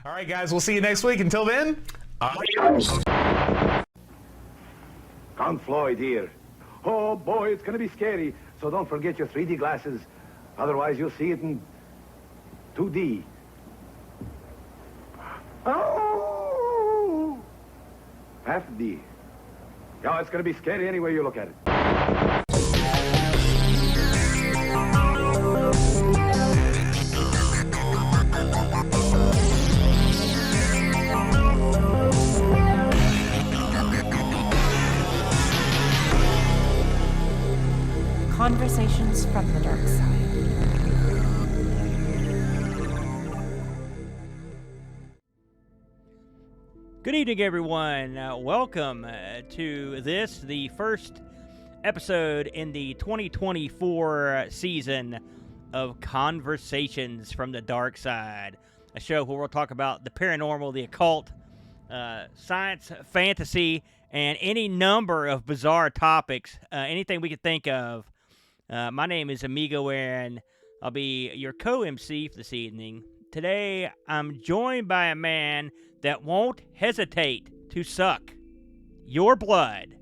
All right, guys, we'll see you next week. Until then, Adios. Count Floyd here. Oh boy, it's gonna be scary. So don't forget your 3D glasses. Otherwise, you'll see it in 2D. Oh! Half D. Yeah, it's gonna be scary any way you look at it. Conversations from the Dark Side. Good evening, everyone. Welcome to this, the first episode in the 2024 season of Conversations from the Dark Side, a show where we'll talk about the paranormal, the occult, science, fantasy, and any number of bizarre topics, anything we could think of. My name is Amigo Aaron. I'll be your co-MC for this evening. Today, I'm joined by a man that won't hesitate to suck your blood.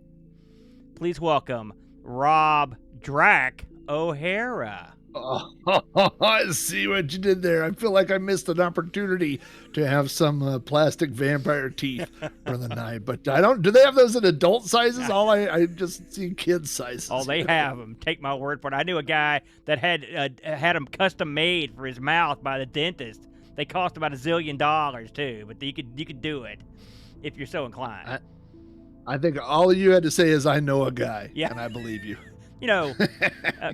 Please welcome Rob DRAC O'Hara. Oh, I see what you did there. I feel like I missed an opportunity to have some plastic vampire teeth for the night, but I don't. Do they have those in adult sizes? I just see kid sizes. Oh, they have them. Take my word for it. I knew a guy that had them custom made for his mouth by the dentist. They cost about $1 zillion too, but you could do it if you're so inclined. I think all you had to say is I know a guy, yeah, and I believe you. You know,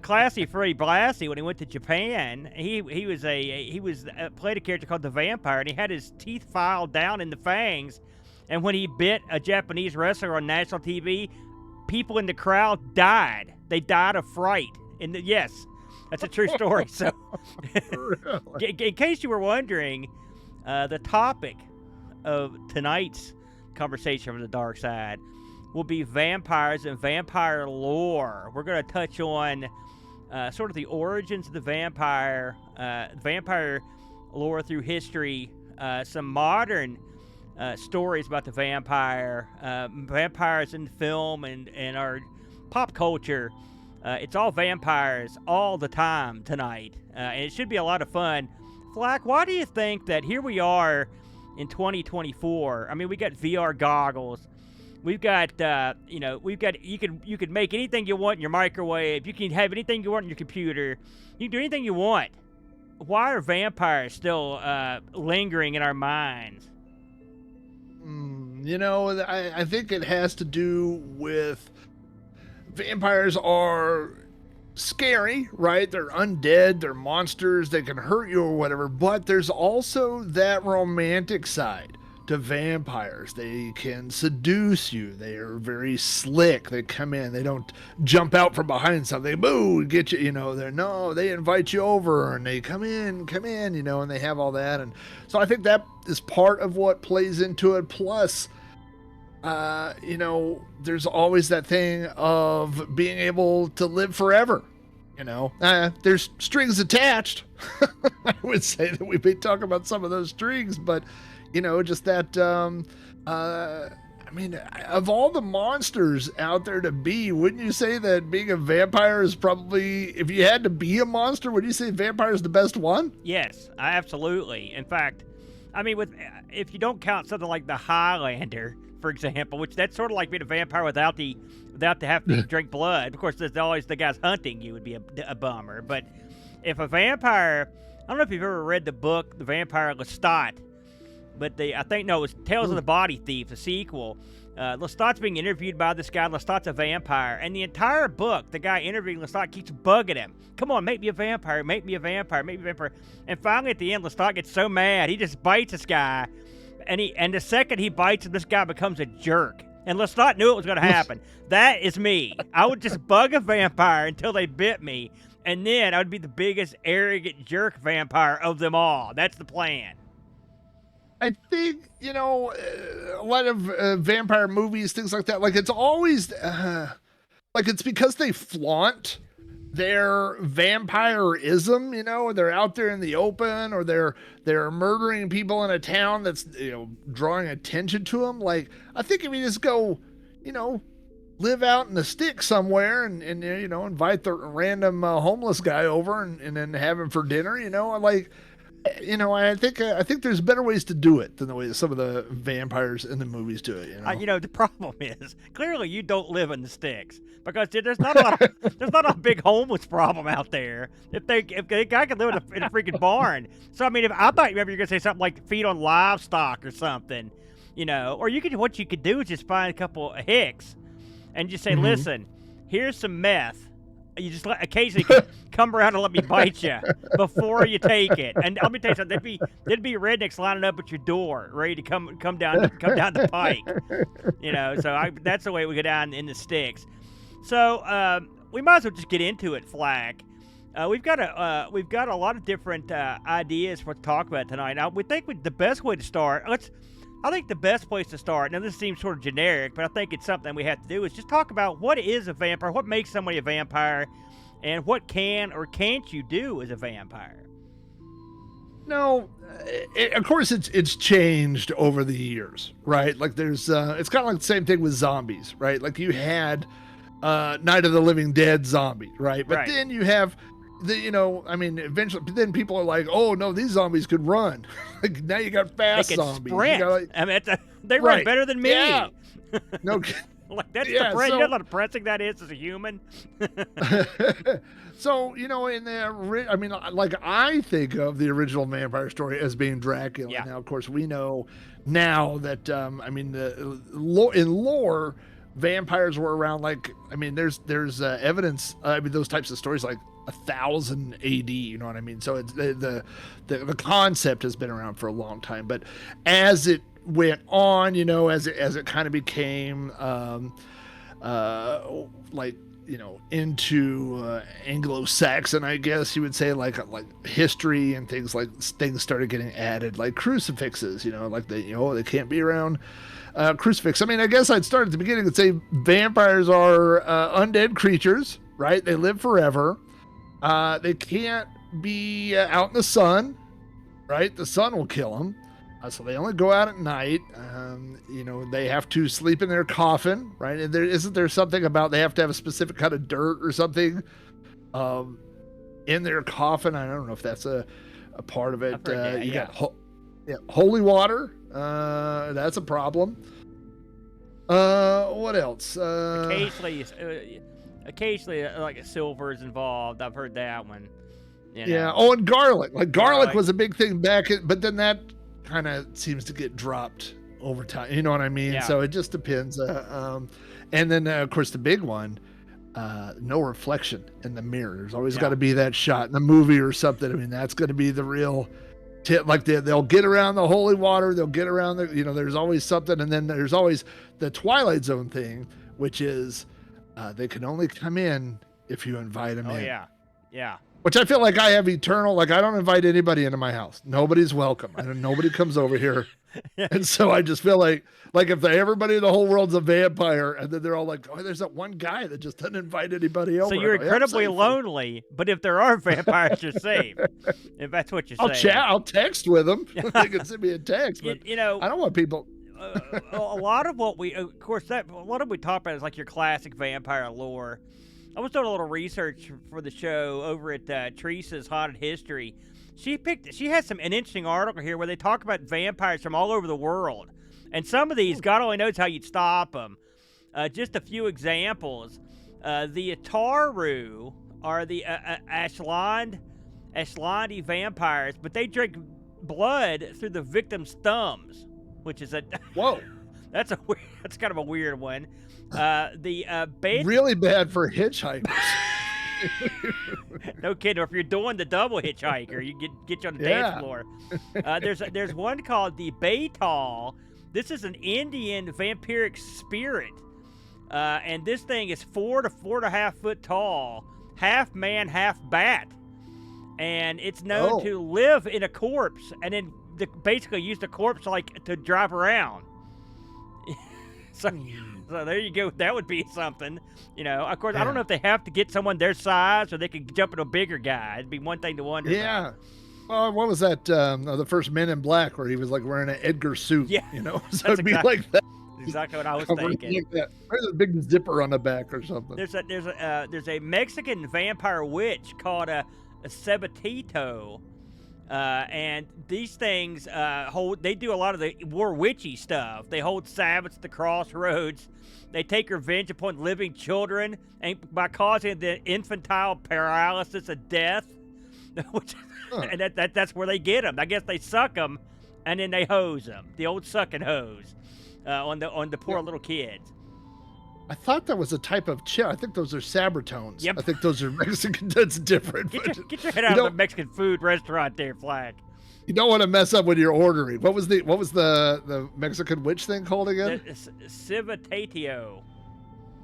classy Freddie Blassie, when he went to Japan, he played a character called the Vampire, and he had his teeth filed down in the fangs. And when he bit a Japanese wrestler on national TV, people in the crowd died. They died of fright. Yes, that's a true story. So, Really? in case you were wondering, the topic of tonight's conversation from the dark side will be vampires and vampire lore. We're going to touch on sort of the origins of the vampire lore through history, some modern stories about the vampire, vampires in film and our pop culture. It's all vampires all the time tonight, and it should be a lot of fun. Flack, why do you think that here we are in 2024? I mean, we got VR goggles. We've got, you could make anything you want in your microwave. You can have anything you want in your computer. You can do anything you want. Why are vampires still lingering in our minds? I think it has to do with vampires are scary, right? They're undead, they're monsters, they can hurt you or whatever, but there's also that romantic side to vampires. They can seduce you. They are very slick. They come in, they don't jump out from behind something, boo, get you, they invite you over and they come in, and they have all that. And so I think that is part of what plays into it. Plus, there's always that thing of being able to live forever. There's strings attached. I would say that we may talk about some of those strings, but just that, of all the monsters out there to be, wouldn't you say that being a vampire is probably, if you had to be a monster, would you say vampire is the best one? Yes, absolutely. In fact, if you don't count something like the Highlander, for example, which that's sort of like being a vampire without the having to drink blood. Of course, there's always the guys hunting you would be a bummer. But if a vampire, I don't know if you've ever read the book, The Vampire Lestat, but it was Tales of the Body Thief, the sequel. Lestat's being interviewed by this guy. Lestat's a vampire. And the entire book, the guy interviewing Lestat keeps bugging him. Come on, make me a vampire, make me a vampire, make me a vampire. And finally at the end, Lestat gets so mad, he just bites this guy. And the second he bites him, this guy becomes a jerk. And Lestat knew it was going to happen. That is me. I would just bug a vampire until they bit me. And then I would be the biggest arrogant jerk vampire of them all. That's the plan. I think, a lot of vampire movies, things like that, like it's always, like it's because they flaunt their vampirism, they're out there in the open, or they're murdering people in a town that's, drawing attention to them. Like, I think if you just go, live out in the sticks somewhere and invite the random homeless guy over and then have him for dinner, I think there's better ways to do it than the way that some of the vampires in the movies do it. The problem is clearly you don't live in the sticks, because there's not a big homeless problem out there. If a guy could live in a freaking barn. So I mean, if I thought maybe you're gonna say something like feed on livestock or something, or what you could do is just find a couple of hicks and just say, listen, here's some meth. You just occasionally come around and let me bite you before you take it. And let me tell you something. There'd be rednecks lining up at your door, ready to come down the pike. So that's the way we go down in the sticks. So we might as well just get into it, Flack. We've got a lot of different ideas for to talk about tonight. Now we think the best way to start. I think the best place to start, now this seems sort of generic, but I think it's something we have to do, is just talk about what is a vampire, what makes somebody a vampire, and what can or can't you do as a vampire. No, of course it's changed over the years, right? Like there's, it's kind of like the same thing with zombies, right? Like you had Night of the Living Dead zombie, right? But then you have eventually, but then people are like, oh no, these zombies could run. Like now you got fast they can zombies. Sprint. They run better than me. Yeah. No. Like that's depressing. You know how depressing that is as a human. So I think of the original vampire story as being Dracula. Yeah. Now, of course, we know now that in lore, vampires were around. There's evidence. Those types of stories like 1000 AD. You know what I mean? So it's the concept has been around for a long time, but as it went on, as it kind of became into Anglo-Saxon, I guess you would say, like history and things started getting added, like crucifixes, they can't be around crucifix. I guess I'd start at the beginning and say vampires are undead creatures, right? They live forever. They can't be out in the sun, right? The sun will kill them. So they only go out at night. They have to sleep in their coffin, right? And isn't there something about they have to have a specific kind of dirt or something in their coffin? I don't know if that's a part of it. Got holy water. That's a problem. What else? Occasionally, like a silver is involved. I've heard that one. Yeah. Oh, and garlic. Garlic was a big thing but then that kind of seems to get dropped over time. You know what I mean? Yeah. So it just depends. And then, of course, the big one, no reflection in the mirror. There's always got to be that shot in the movie or something. That's going to be the real tip. Like they'll get around the holy water. They'll get around there's always something. And then there's always the Twilight Zone thing, which is they can only come in if you invite them in. Oh, yeah. Yeah. Which I feel like I have eternal, I don't invite anybody into my house. Nobody's welcome. Nobody comes over here. And so I just feel like if everybody in the whole world's a vampire, and then they're all like, oh, there's that one guy that just doesn't invite anybody over. So you're incredibly lonely, but if there are vampires, you're safe. If that's what you're saying. I'll text with them. They can send me a text. But I don't want people. A lot of what we talk about is like your classic vampire lore. I was doing a little research for the show over at Teresa's Haunted History. She has an interesting article here where they talk about vampires from all over the world. And some of these, God only knows how you'd stop them. Just a few examples. The Ataru are the Ashlandi vampires, but they drink blood through the victim's thumbs, which is whoa. That's kind of a weird one. Really bad for hitchhikers. No kidding. Or if you're doing the double hitchhiker, you get you on the dance floor. There's one called the Baytal. This is an Indian vampiric spirit, and this thing is 4 to 4.5 foot tall, half man, half bat, and it's known to live in a corpse and then basically use the corpse to drive around. So there you go. That would be something. Of course, I don't Yeah. know if they have to get someone their size or they could jump into a bigger guy. It'd be one thing to wonder. Yeah. About. Well, what was that? The first Men in Black, where he was like wearing an Edgar suit. Yeah, So that's it'd be exactly- like that. Exactly what I was Covering thinking. like that. There's a big zipper on the back or something. There's a Mexican vampire witch called a Sabatito. And these things they do a lot of the more witchy stuff. They hold Sabbats at the crossroads. They take revenge upon living children and by causing the infantile paralysis of death. Which, and that's where they get them. I guess they suck them and then they hose them. The old suck and hose on the poor little kids. I thought that was a type of chill. I think those are Sabritones. Yep. I think those are Mexican. That's different. Get your head out of the Mexican food restaurant there, Flack. You don't want to mess up when you're ordering. What was the Mexican witch thing called again? Civitatio.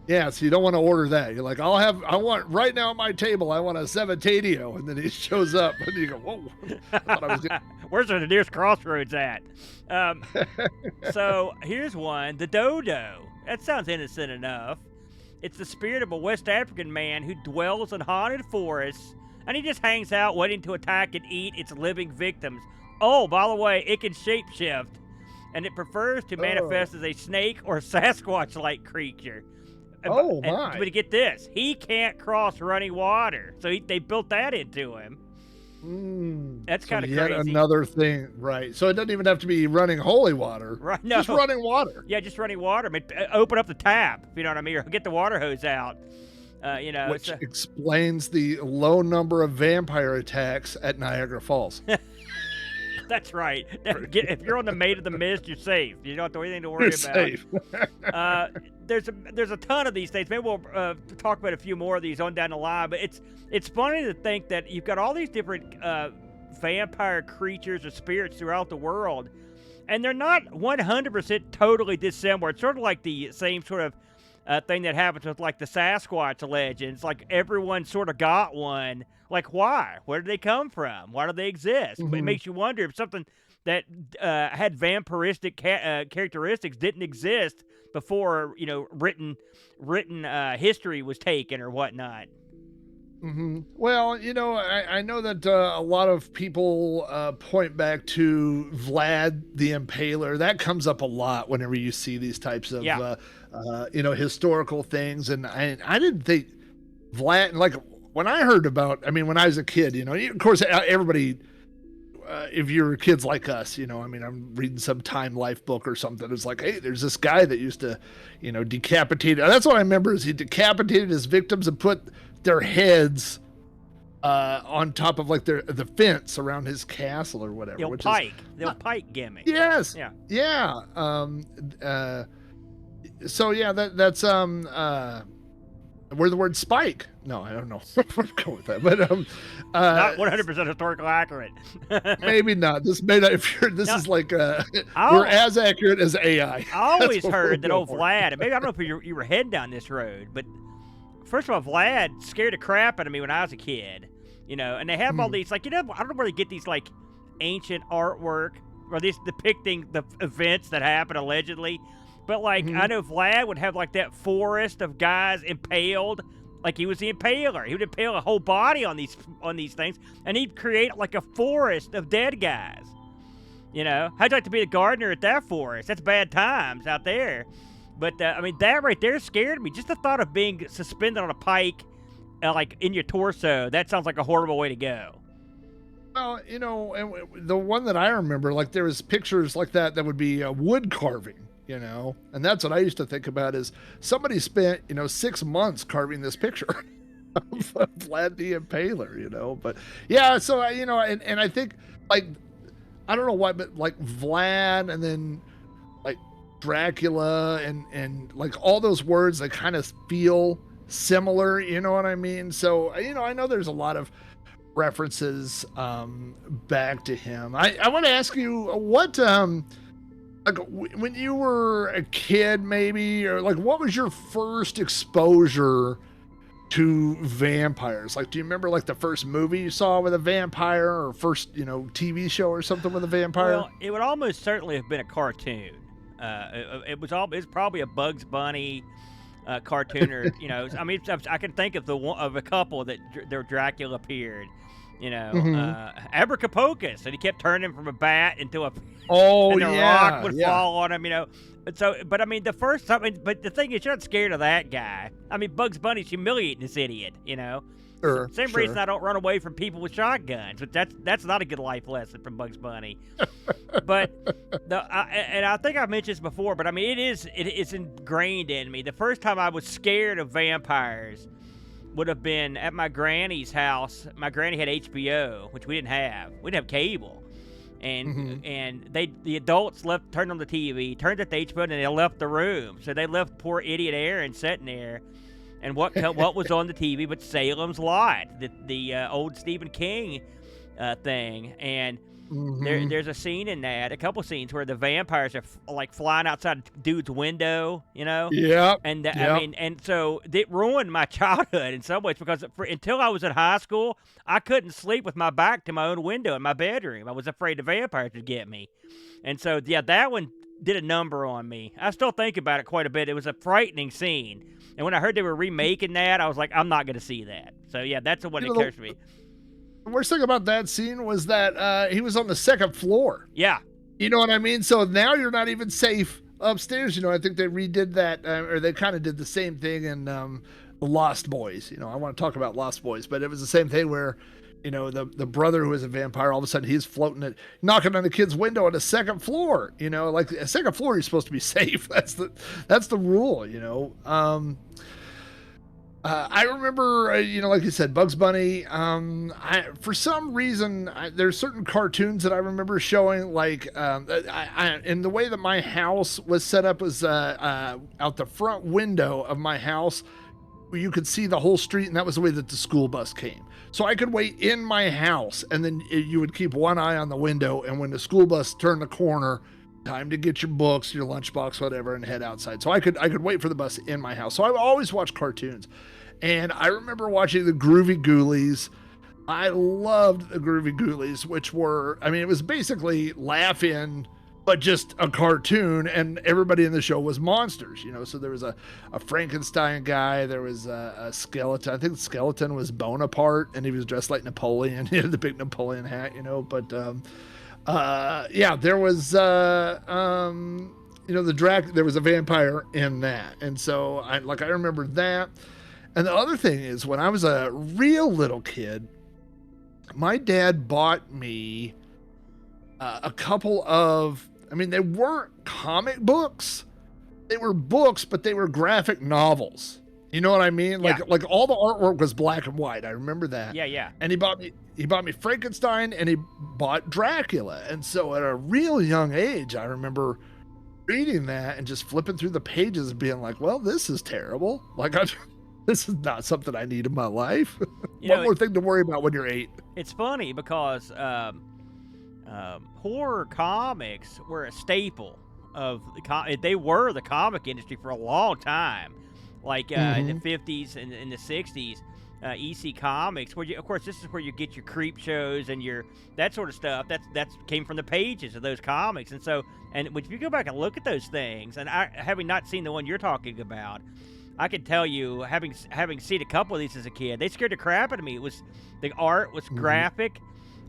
Yeah, so you don't want to order that. You're like, I want right now at my table, I want a Cevitatio. And then he shows up and you go, whoa. I thought I was gonna... Where's the nearest crossroads at? So here's one, the dodo. That sounds innocent enough. It's the spirit of a West African man who dwells in haunted forests, and he just hangs out waiting to attack and eat its living victims. Oh, by the way, it can shapeshift, and it prefers to manifest as a snake or Sasquatch-like creature. Oh, my. But get this, he can't cross running water, so they built that into him. That's kind of yet crazy. another thing, right? So it doesn't even have to be running holy water, Right? No. Just running water. Yeah, just running water. I mean, open up the tap, if you know what I mean, or get the water hose out. Which explains the low number of vampire attacks at Niagara Falls. That's right. If you're on the Maid of the Mist, you're safe. You don't have to anything to worry You're about. safe. There's a ton of these things. Maybe we'll talk about a few more of these on down the line. But it's funny to think that you've got all these different vampire creatures or spirits throughout the world, and they're not 100% totally dissimilar. It's sort of like the same sort of thing that happens with like the Sasquatch legends. Like everyone sort of got one. Like why? Where did they come from? Why do they exist? It makes you wonder if something that had vampiristic characteristics didn't exist before written history was taken or whatnot. Well, I know that a lot of people point back to Vlad the Impaler. That comes up a lot whenever you see these types of historical things. And I didn't think Vlad, like when I heard about, when I was a kid, of course, everybody, if you're kids like us, I'm reading some Time Life book or something. It's like, hey, there's this guy that used to, decapitate. That's what I remember is he decapitated his victims and put their heads on top of like the fence around his castle or whatever. The old pike gimmick. Yes. Yeah. So yeah, that's where the word spike. No, I don't know. I'm going with that, but not 100% historical accurate. Maybe not. This may not. Is like we're as accurate as AI. I always heard that old Vlad. Maybe I don't know if you were heading down this road, but first of all, Vlad scared the crap out of me when I was a kid. And they have all these I don't know where they get these like ancient artwork or these depicting the events that happened allegedly. But I know Vlad would have like that forest of guys impaled, like he was the impaler. He would impale a whole body on these things, and he'd create like a forest of dead guys. How'd you like to be the gardener at that forest? That's bad times out there. But that right there scared me. Just the thought of being suspended on a pike, like in your torso, that sounds like a horrible way to go. Well, the one that I remember, like there was pictures like that would be wood carving. And that's what I used to think about is somebody spent, 6 months carving this picture of Vlad the Impaler, but yeah, so, and I think like, I don't know why, but like Vlad and then like Dracula and like all those words that kind of feel similar, you know what I mean? So, I know there's a lot of references back to him. I want to ask you what, like when you were a kid, maybe, or like, what was your first exposure to vampires? Like, do you remember like the first movie you saw with a vampire, or first, TV show or something with a vampire? Well, it would almost certainly have been a cartoon. It's probably a Bugs Bunny cartoon, or I mean, I can think of a couple that their Dracula appeared. Abracapocus, and he kept turning from a bat into a and the rock would fall on him. So, but I mean, the thing is, you're not scared of that guy. I mean, Bugs Bunny's humiliating this idiot. Sure, Same reason I don't run away from people with shotguns. But that's not a good life lesson from Bugs Bunny. But I think I've mentioned this before, but I mean, it's ingrained in me. The first time I was scared of vampires would have been at my granny's house. My granny had HBO, which we didn't have. We didn't have cable. And the adults turned on the TV, turned at the HBO, and they left the room. So they left poor idiot Aaron sitting there. And what was on the TV but Salem's Lot, the old Stephen King thing. And there's a scene in that, a couple scenes where the vampires are like flying outside a dude's window, Yeah. And I mean, and so it ruined my childhood in some ways, because until I was in high school, I couldn't sleep with my back to my own window in my bedroom. I was afraid the vampires would get me. And so, yeah, that one did a number on me. I still think about it quite a bit. It was a frightening scene. And when I heard they were remaking that, I was like, I'm not going to see that. So, yeah, that's the one that occurs to me. The worst thing about that scene was that he was on the second floor. Yeah. You know what I mean? So now you're not even safe upstairs. I think they redid that, or they kind of did the same thing in The Lost Boys. I want to talk about Lost Boys, but it was the same thing where, the brother who is a vampire, all of a sudden he's knocking on the kid's window on the second floor. Like a second floor, you're supposed to be safe. That's the rule. I remember, like you said, Bugs Bunny. For some reason, there's certain cartoons that I remember showing. Like, and the way that my house was set up was out the front window of my house, you could see the whole street, and that was the way that the school bus came. So I could wait in my house, and then you would keep one eye on the window, and when the school bus turned the corner, time to get your books, your lunchbox, whatever, and head outside. So I could wait for the bus in my house. So I always watched cartoons. And I remember watching the Groovy Ghoulies. I loved the Groovy Ghoulies, which were, I mean, it was basically Laugh-In, but just a cartoon, and everybody in the show was monsters, So there was a Frankenstein guy, there was a skeleton. I think the skeleton was Bonaparte, and he was dressed like Napoleon. He had the big Napoleon hat, But yeah, there was the DRAC. There was a vampire in that, and so I remember that. And the other thing is, when I was a real little kid, my dad bought me a couple of, they weren't comic books. They were books, but they were graphic novels. You know what I mean? Yeah. Like all the artwork was black and white. I remember that. Yeah. And he bought me Frankenstein, and he bought Dracula. And so at a real young age, I remember reading that and just flipping through the pages and being like, well, this is terrible. This is not something I need in my life. One more thing to worry about when you're 8. It's funny because horror comics were a staple of they were the comic industry for a long time. Like in the 50s and in the 60s, EC Comics, where of course, this is where you get your creep shows and your that sort of stuff. That's came from the pages of those comics. And so, if you go back and look at those things, and having not seen the one you're talking about, I can tell you, having seen a couple of these as a kid, they scared the crap out of me. The art was graphic,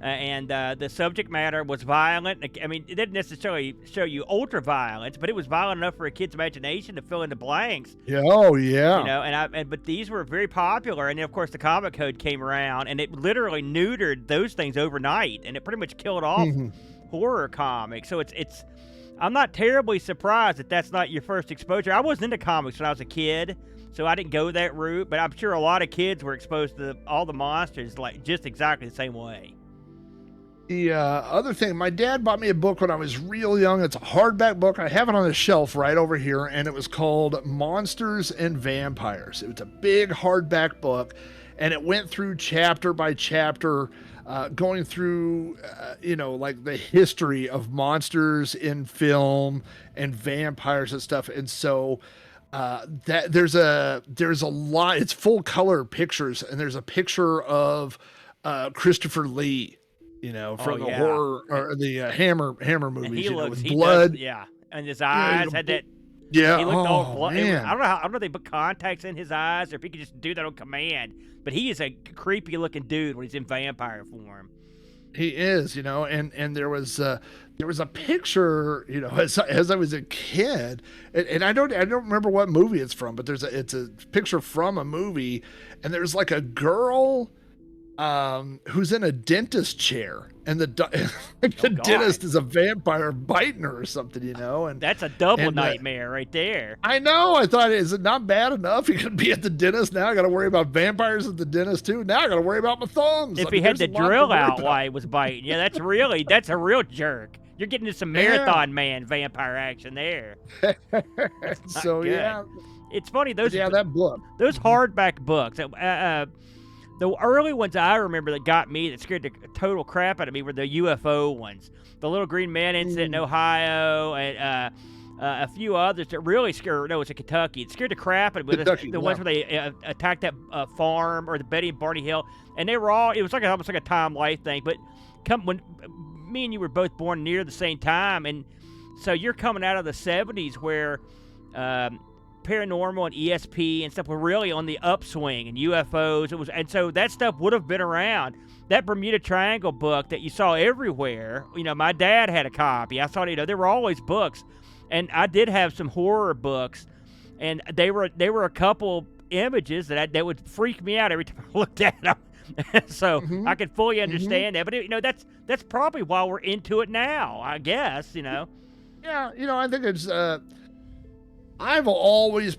and the subject matter was violent. I mean, it didn't necessarily show you ultra violence, but it was violent enough for a kid's imagination to fill in the blanks. Yeah, oh yeah. But these were very popular, and then of course the comic code came around, and it literally neutered those things overnight, and it pretty much killed off horror comics. So it's. I'm not terribly surprised that that's not your first exposure. I wasn't into comics when I was a kid, so I didn't go that route, but I'm sure a lot of kids were exposed to all the monsters just exactly the same way. The other thing, my dad bought me a book when I was real young. It's a hardback book. I have it on the shelf right over here, and it was called Monsters and Vampires. It was a big hardback book, and it went through chapter by chapter, going through, the history of monsters in film and vampires and stuff. And so that there's a lot. It's full color pictures, and there's a picture of Christopher Lee, from the horror or the Hammer movies, with blood. and his eyes had that. Yeah. He looked all blood. Man. I don't know if they put contacts in his eyes or if he could just do that on command. But he is a creepy looking dude when he's in vampire form. He is, and there was a picture, as I was a kid, and I don't remember what movie it's from, but it's a picture from a movie, and there's like a girl who's in a dentist chair, and the dentist is a vampire biting her or something, and that's a double nightmare right there. I know. I thought, is it not bad enough? You could be at the dentist. Now I got to worry about vampires at the dentist too. Now I got to worry about my thumbs. If he had the drill out while he was biting, that's a real jerk. You're getting into some Marathon Man vampire action there. So good. yeah, it's funny those that book, those hardback books. The early ones I remember that got me, that scared the total crap out of me, were the UFO ones. The Little Green Man incident in Ohio, and a few others that really scared. No, it's in Kentucky. It scared the crap out of me. The ones where they attacked that farm, or the Betty and Barney Hill, and they were all. It was almost like a Time Life thing. But when me and you were both born near the same time, and so you're coming out of the '70s where. Paranormal and ESP and stuff were really on the upswing, and UFOs. And so that stuff would have been around. That Bermuda Triangle book that you saw everywhere. My dad had a copy. I saw there were always books, and I did have some horror books, and they were a couple images that would freak me out every time I looked at them. So I could fully understand that. But that's probably why we're into it now, I guess. Yeah, I think it's. I've always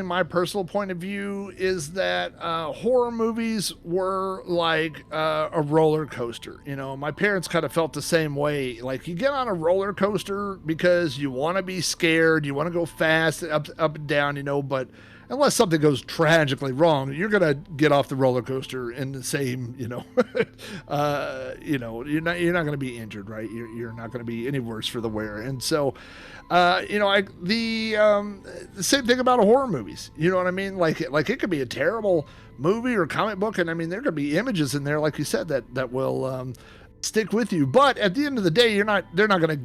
my personal point of view is that horror movies were like a roller coaster. My parents kind of felt the same way. Like, you get on a roller coaster because you want to be scared, you want to go fast, up and down, but unless something goes tragically wrong, you're going to get off the roller coaster in the same, you're not going to be injured, right? You're not going to be any worse for the wear. And so, the same thing about horror movies. You know what I mean? Like it could be a terrible movie or comic book, and I mean there could be images in there, like you said, that will stick with you. But at the end of the day, they're not going to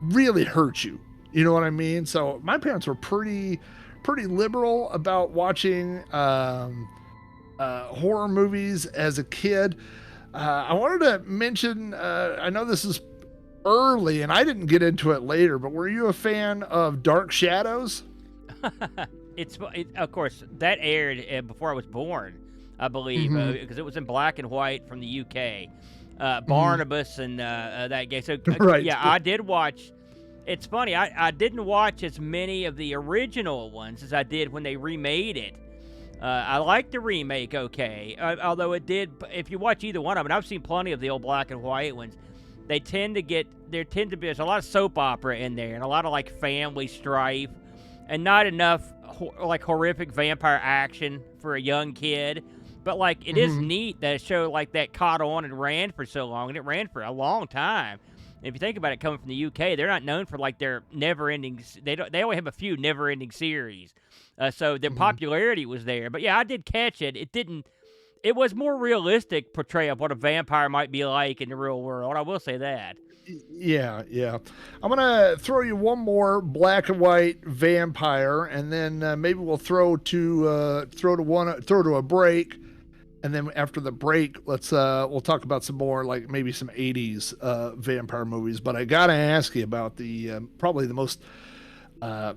really hurt you. You know what I mean? So my parents were pretty liberal about watching horror movies as a kid. I wanted to mention. I know this is early, and I didn't get into it later, but were you a fan of Dark Shadows? Of course, that aired before I was born, I believe, because it was in black and white from the UK. Barnabas and that guy. So right. Yeah, I did watch. It's funny, I didn't watch as many of the original ones as I did when they remade it. I liked the remake, okay, although it did. If you watch either one of them, and I've seen plenty of the old black and white ones. There's a lot of soap opera in there, and a lot of like family strife, and not enough like horrific vampire action for a young kid. But like it is neat that a show like that caught on and ran for so long, and it ran for a long time. And if you think about it, coming from the UK, they're not known for like their never-ending. They only have a few never-ending series, so their popularity was there. But yeah, I did catch it. It was more realistic portrayal of what a vampire might be like in the real world. I will say that. Yeah. I'm gonna throw you one more black and white vampire, and then maybe we'll throw to a break, and then after the break, we'll talk about some more, like maybe some '80s vampire movies. But I gotta ask you about the probably the most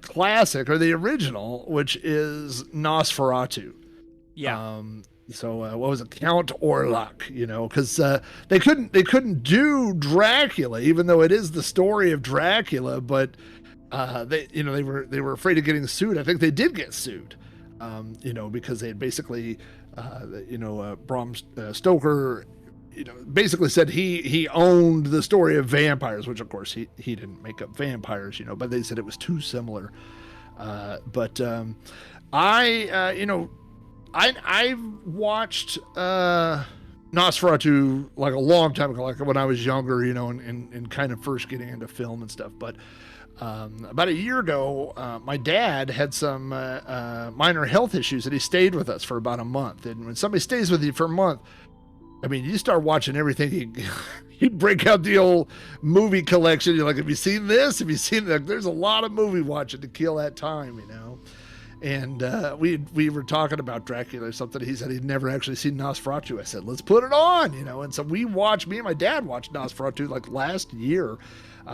classic, or the original, which is Nosferatu. Yeah. So what was it, Count Orlok? Because they couldn't do Dracula, even though it is the story of Dracula. But they were afraid of getting sued. I think they did get sued, because they had basically, Bram Stoker, basically said he owned the story of vampires, which of course he didn't make up vampires, but they said it was too similar. I've watched Nosferatu like a long time ago, like when I was younger, and kind of first getting into film and stuff. But about a year ago, my dad had some minor health issues, and he stayed with us for about a month. And when somebody stays with you for a month, I mean, you start watching everything. You break out the old movie collection. You're like, have you seen this? Have you seen that? There's a lot of movie watching to kill that time, you know. And we were talking about Dracula or something. He said he'd never actually seen Nosferatu. I said, let's put it on, you know. And so me and my dad watched Nosferatu like last year.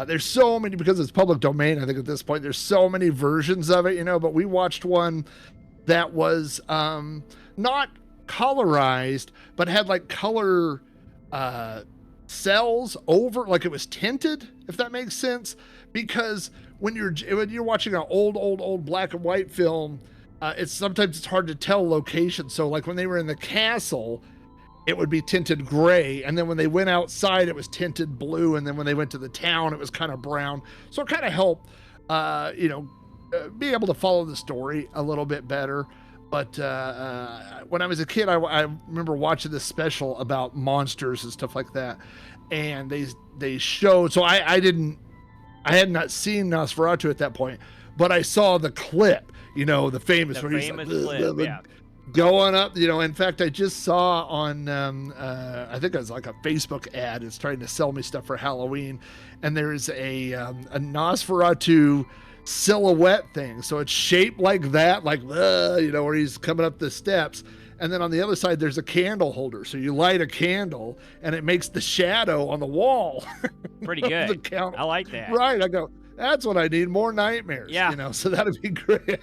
There's so many, because it's public domain, I think at this point, there's so many versions of it, you know. But we watched one that was not colorized, but had like color cells over, like it was tinted, if that makes sense. Because when you're watching an old black and white film, it's hard to tell location. So like when they were in the castle, it would be tinted gray, and then when they went outside, it was tinted blue, and then when they went to the town, it was kind of brown. So it kind of helped, be able to follow the story a little bit better. But when I was a kid, I remember watching this special about monsters and stuff like that, and they showed. So I had not seen Nosferatu at that point, but I saw the clip, you know, the famous clip, yeah. Going up, you know. In fact, I just saw on, I think it was like a Facebook ad. It's trying to sell me stuff for Halloween, and there's a Nosferatu silhouette thing. So it's shaped like that, like, you know, where he's coming up the steps. And then on the other side, there's a candle holder. So you light a candle, and it makes the shadow on the wall. Pretty good. I like that. Right. I go, that's what I need, more nightmares. Yeah. You know, so that'd be great.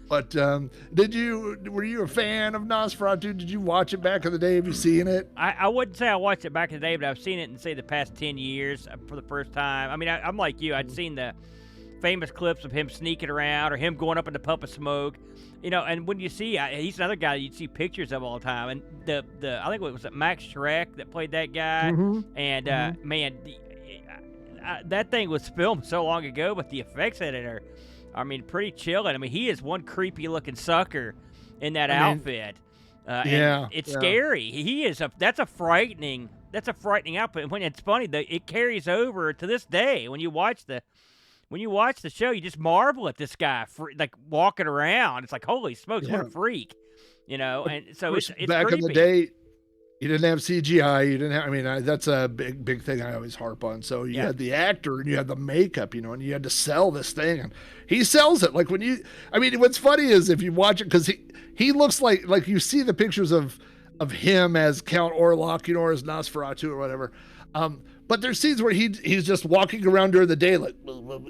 But were you a fan of Nosferatu? Did you watch it back in the day? Have you seen it? I wouldn't say I watched it back in the day, but I've seen it in, say, the past 10 years for the first time. I mean, I'm like you. I'd seen the famous clips of him sneaking around or him going up in the puff of smoke. You know, and when you see, he's another guy you'd see pictures of all the time. And I think it was Max Schreck that played that guy. Mm-hmm. And, man, that thing was filmed so long ago, but the effects in it are, I mean, pretty chilling. I mean, he is one creepy-looking sucker in that outfit. And it's scary. He is that's a frightening outfit. When it's funny, it carries over to this day. When you watch the show, you just marvel at this guy like walking around. It's like, holy smokes, what a freak, you know. And so it's back creepy. in the day, you didn't have CGI. You didn't have. I mean, that's a big thing I always harp on. So you had the actor and you had the makeup, you know, and you had to sell this thing, and he sells it. Like I mean, what's funny is if you watch it, because he looks like you see the pictures of him as Count Orlok, you know, or as Nosferatu or whatever. But there's scenes where he's just walking around during the day, like,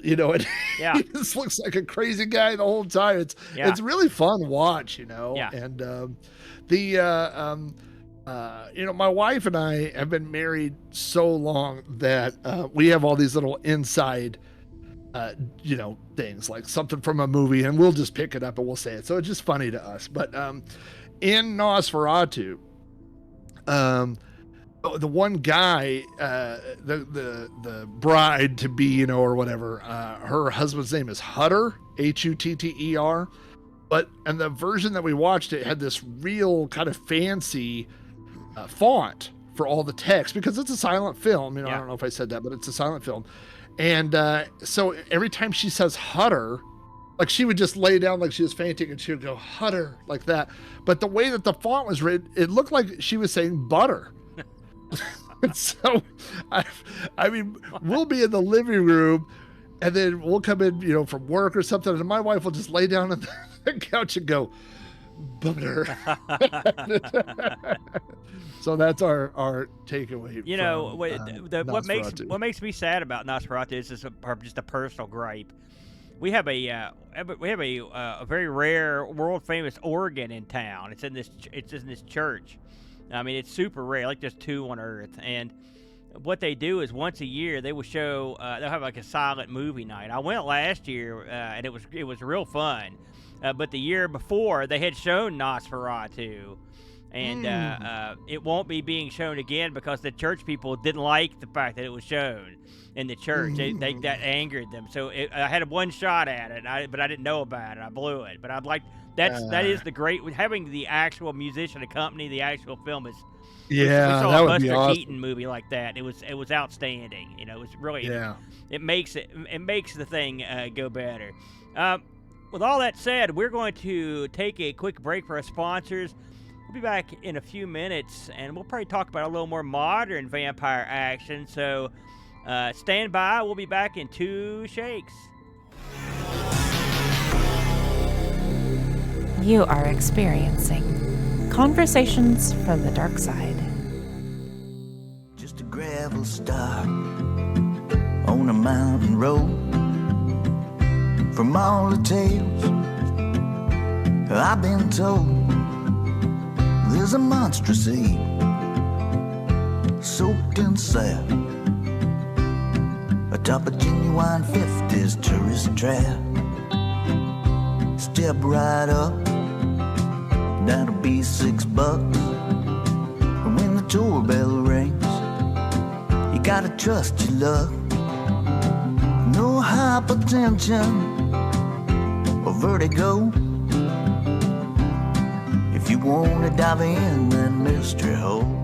you know, and he just looks like a crazy guy the whole time. It's really fun to watch, you know. Yeah. And you know, my wife and I have been married so long that we have all these little inside, you know, things like something from a movie, and we'll just pick it up and we'll say it. So it's just funny to us. But in Nosferatu, the one guy, the bride to be, you know, or whatever, her husband's name is Hutter, Hutter. And the version that we watched, it had this real kind of fancy font for all the text, because it's a silent film. You know, I don't know if I said that, but it's a silent film. And so every time she says Hutter, like she would just lay down like she was fainting, and she would go Hutter like that. But the way that the font was written, it looked like she was saying butter. So, I mean, we'll be in the living room, and then we'll come in, you know, from work or something, and my wife will just lay down on the couch and go, butter. So that's our takeaway. You know, Nosferatu. what makes me sad about Nosferatu is just a personal gripe. We have a very rare, world famous organ in town. It's in this church. I mean, it's super rare, like there's two on Earth. And what they do is once a year they will show. They'll have like a silent movie night. I went last year, and it was real fun. But the year before they had shown Nosferatu, and it won't be being shown again because the church people didn't like the fact that it was shown in the church. That angered them. So I had one shot at it, but I didn't know about it. I blew it. But I'd like. That is the great, having the actual musician accompany the actual film is. Yeah, we saw that a would Buster be awesome. Keaton movie like that. It was outstanding. You know, it was really. It makes the thing go better. With all that said, we're going to take a quick break for our sponsors. We'll be back in a few minutes, and we'll probably talk about a little more modern vampire action. So stand by. We'll be back in 2 shakes. You are experiencing Conversations from the Dark Side. Just a gravel star on a mountain road. From all the tales I've been told, there's a monstrous ape soaked in sap atop a genuine 50s tourist trap. Step right up, that'll be $6. And when the tour bell rings, you gotta trust your luck. No hypertension or vertigo if you wanna dive in that mystery hole.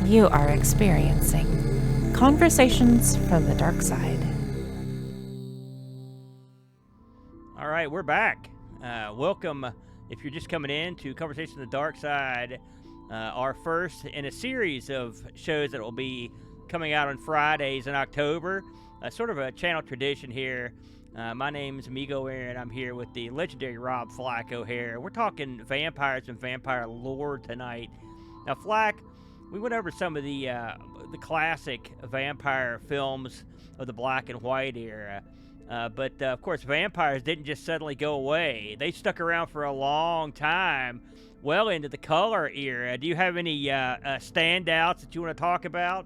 You are experiencing Conversations from the Dark Side. All right, we're back. Welcome, if you're just coming in, to Conversation on the Dark Side, our first in a series of shows that will be coming out on Fridays in October. Sort of a channel tradition here. My name's Amigo Aaron. I'm here with the legendary Rob Flack O'Hare. We're talking vampires and vampire lore tonight. Now, Flack, we went over some of the classic vampire films of the black and white era. But of course, vampires didn't just suddenly go away. They stuck around for a long time, well into the color era. Do you have any standouts that you want to talk about?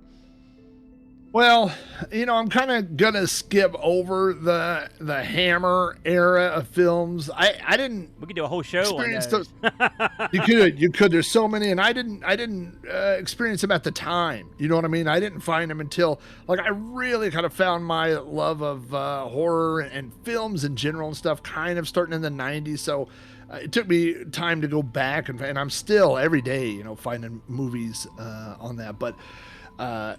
Well, you know, I'm kind of gonna skip over the Hammer era of films. I didn't. We could do a whole show on experience those. You could. There's so many, and I didn't experience them at the time. You know what I mean? I didn't find them until, like, I really kind of found my love of horror and films in general and stuff kind of starting in the 90s. So it took me time to go back, and I'm still every day, you know, finding movies on that. But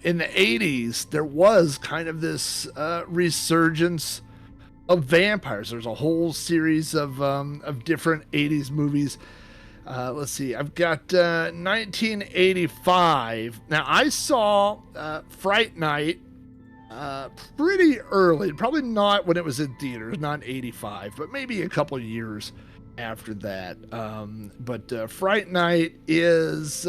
in the 80s, there was kind of this resurgence of vampires. There's a whole series of different 80s movies. Let's see. I've got 1985. Now, I saw Fright Night pretty early. Probably not when it was in theaters, not in 85, but maybe a couple of years after that. But Fright Night is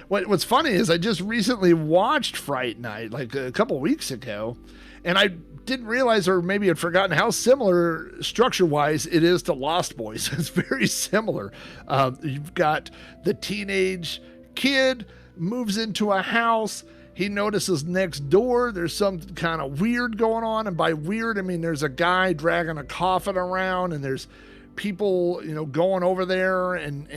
what's funny is I just recently watched Fright Night like a couple weeks ago, and I didn't realize, or maybe had forgotten, how similar structure-wise it is to Lost Boys. It's very similar. You've got the teenage kid moves into a house. He notices next door there's some kind of weird going on, and by weird I mean there's a guy dragging a coffin around, and there's people, you know, going over there and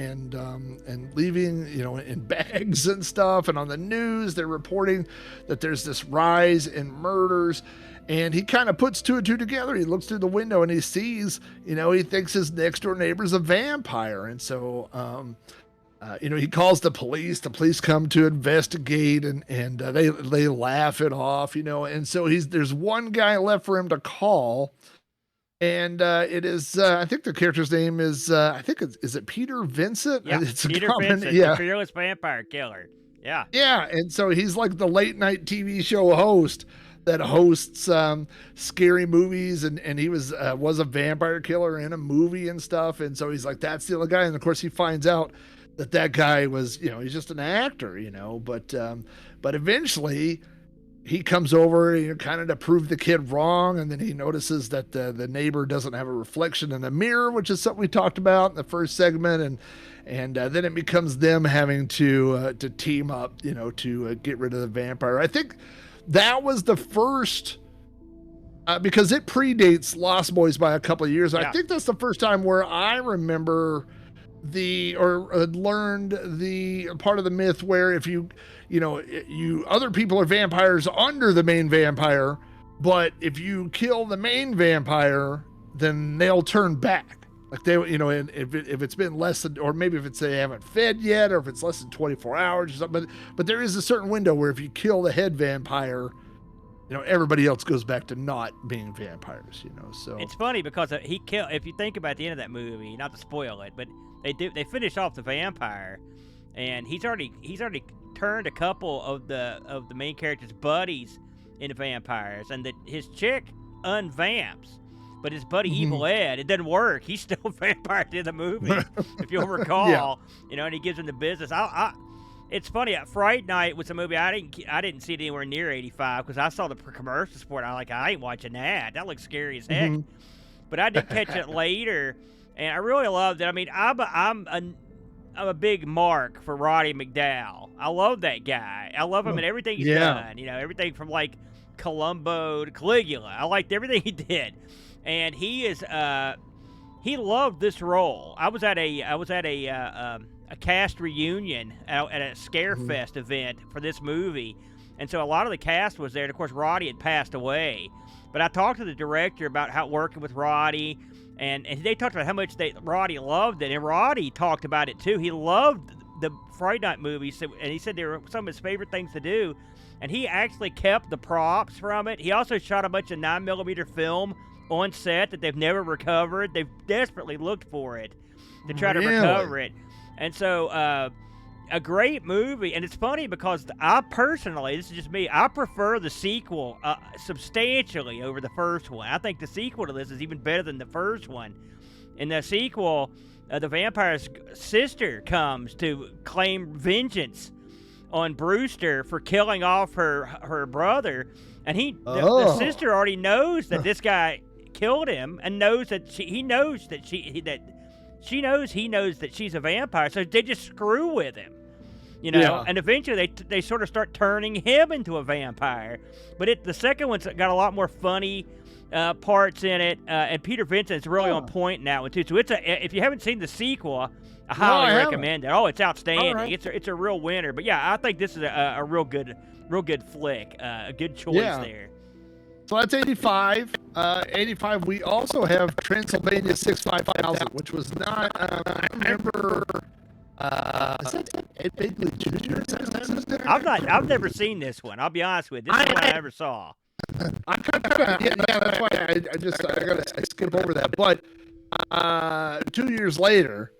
leaving, you know, in bags and stuff. And on the news, they're reporting that there's this rise in murders. And he kind of puts two and two together. He looks through the window and he sees, you know, he thinks his next door neighbor's a vampire. And so, you know, he calls the police. The police come to investigate, and they laugh it off, you know. And so there's one guy left for him to call. And it is, I think the character's name is, is it Peter Vincent? Yeah, it's Peter common, Vincent, yeah. the fearless vampire killer. Yeah. Yeah, and so he's like the late night TV show host that hosts scary movies, and he was a vampire killer in a movie and stuff, and so he's like, that's the other guy, and of course he finds out that guy was, he's just an actor, but eventually he comes over, kind of to prove the kid wrong, and then he notices that the neighbor doesn't have a reflection in the mirror, which is something we talked about in the first segment, and then it becomes them having to team up, to get rid of the vampire. I think that was the first, because it predates Lost Boys by a couple of years. Yeah. I think that's the first time where I remember learned the part of the myth where if you other people are vampires under the main vampire, but if you kill the main vampire, then they'll turn back. Like and if it's been less than, or maybe if it's they haven't fed yet, or if it's less than 24 hours or something, but there is a certain window where if you kill the head vampire, everybody else goes back to not being vampires, so. It's funny because if you think about the end of that movie, not to spoil it, but they finish off the vampire, and he's already turned a couple of the main character's buddies into vampires, and that his chick unvamps. But his buddy Evil Ed, it doesn't work. He's still a vampire in the movie, if you'll recall. Yeah. And he gives him the business. It's funny. Fright Night was a movie I didn't see it anywhere near 85 because I saw the commercials for it. I ain't watching that. That looks scary as heck. But I did catch it later, and I really loved it. I mean, I'm a big mark for Roddy McDowall. I love that guy. I love him in everything he's done. Everything from like Columbo to Caligula. I liked everything he did. And he is he loved this role. I was at a cast reunion at a Scarefest event for this movie, and so a lot of the cast was there. And of course, Roddy had passed away, but I talked to the director about working with Roddy, and they talked about how much Roddy loved it, and Roddy talked about it too. He loved the Fright Night movies, and he said they were some of his favorite things to do. And he actually kept the props from it. He also shot a bunch of 9mm film on set that they've never recovered. They've desperately looked for it to try to recover it. And so a great movie. And it's funny because I personally, this is just me, I prefer the sequel substantially over the first one. I think the sequel to this is even better than the first one. In the sequel, the vampire's sister comes to claim vengeance on Brewster for killing off her brother, and the sister already knows that this guy killed him, and knows that he knows that she's a vampire, so they just screw with him, and eventually they sort of start turning him into a vampire. But the second one's got a lot more funny parts in it, and Peter Vincent's really on point in that one too. So if you haven't seen the sequel, I highly recommend it. Oh, it's outstanding. Right. It's a real winner. But yeah, I think this is a real good flick. A good choice there. So that's 85. 85. We also have Transylvania 65000, which was not. I remember. Is that Ed Begley Jr.? I've never seen this one. I'll be honest with you. This is one I never saw. I that's why I skip over that. But 2 years later,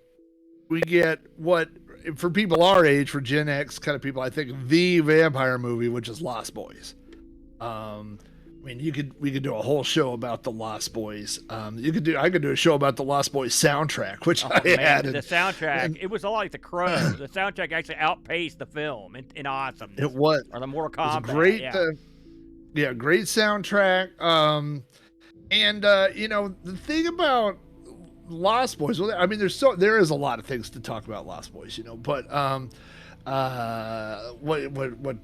we get what, for people our age, for Gen X kind of people, I think the vampire movie, which is Lost Boys. I mean, we could do a whole show about the Lost Boys. I could do a show about the Lost Boys soundtrack, which I added. The soundtrack, it was a lot like The Crow. The soundtrack actually outpaced the film in awesomeness. It was. Or the Mortal Kombat. Great. Great soundtrack. And the thing about Lost Boys, well, I mean, there is a lot of things to talk about Lost Boys, but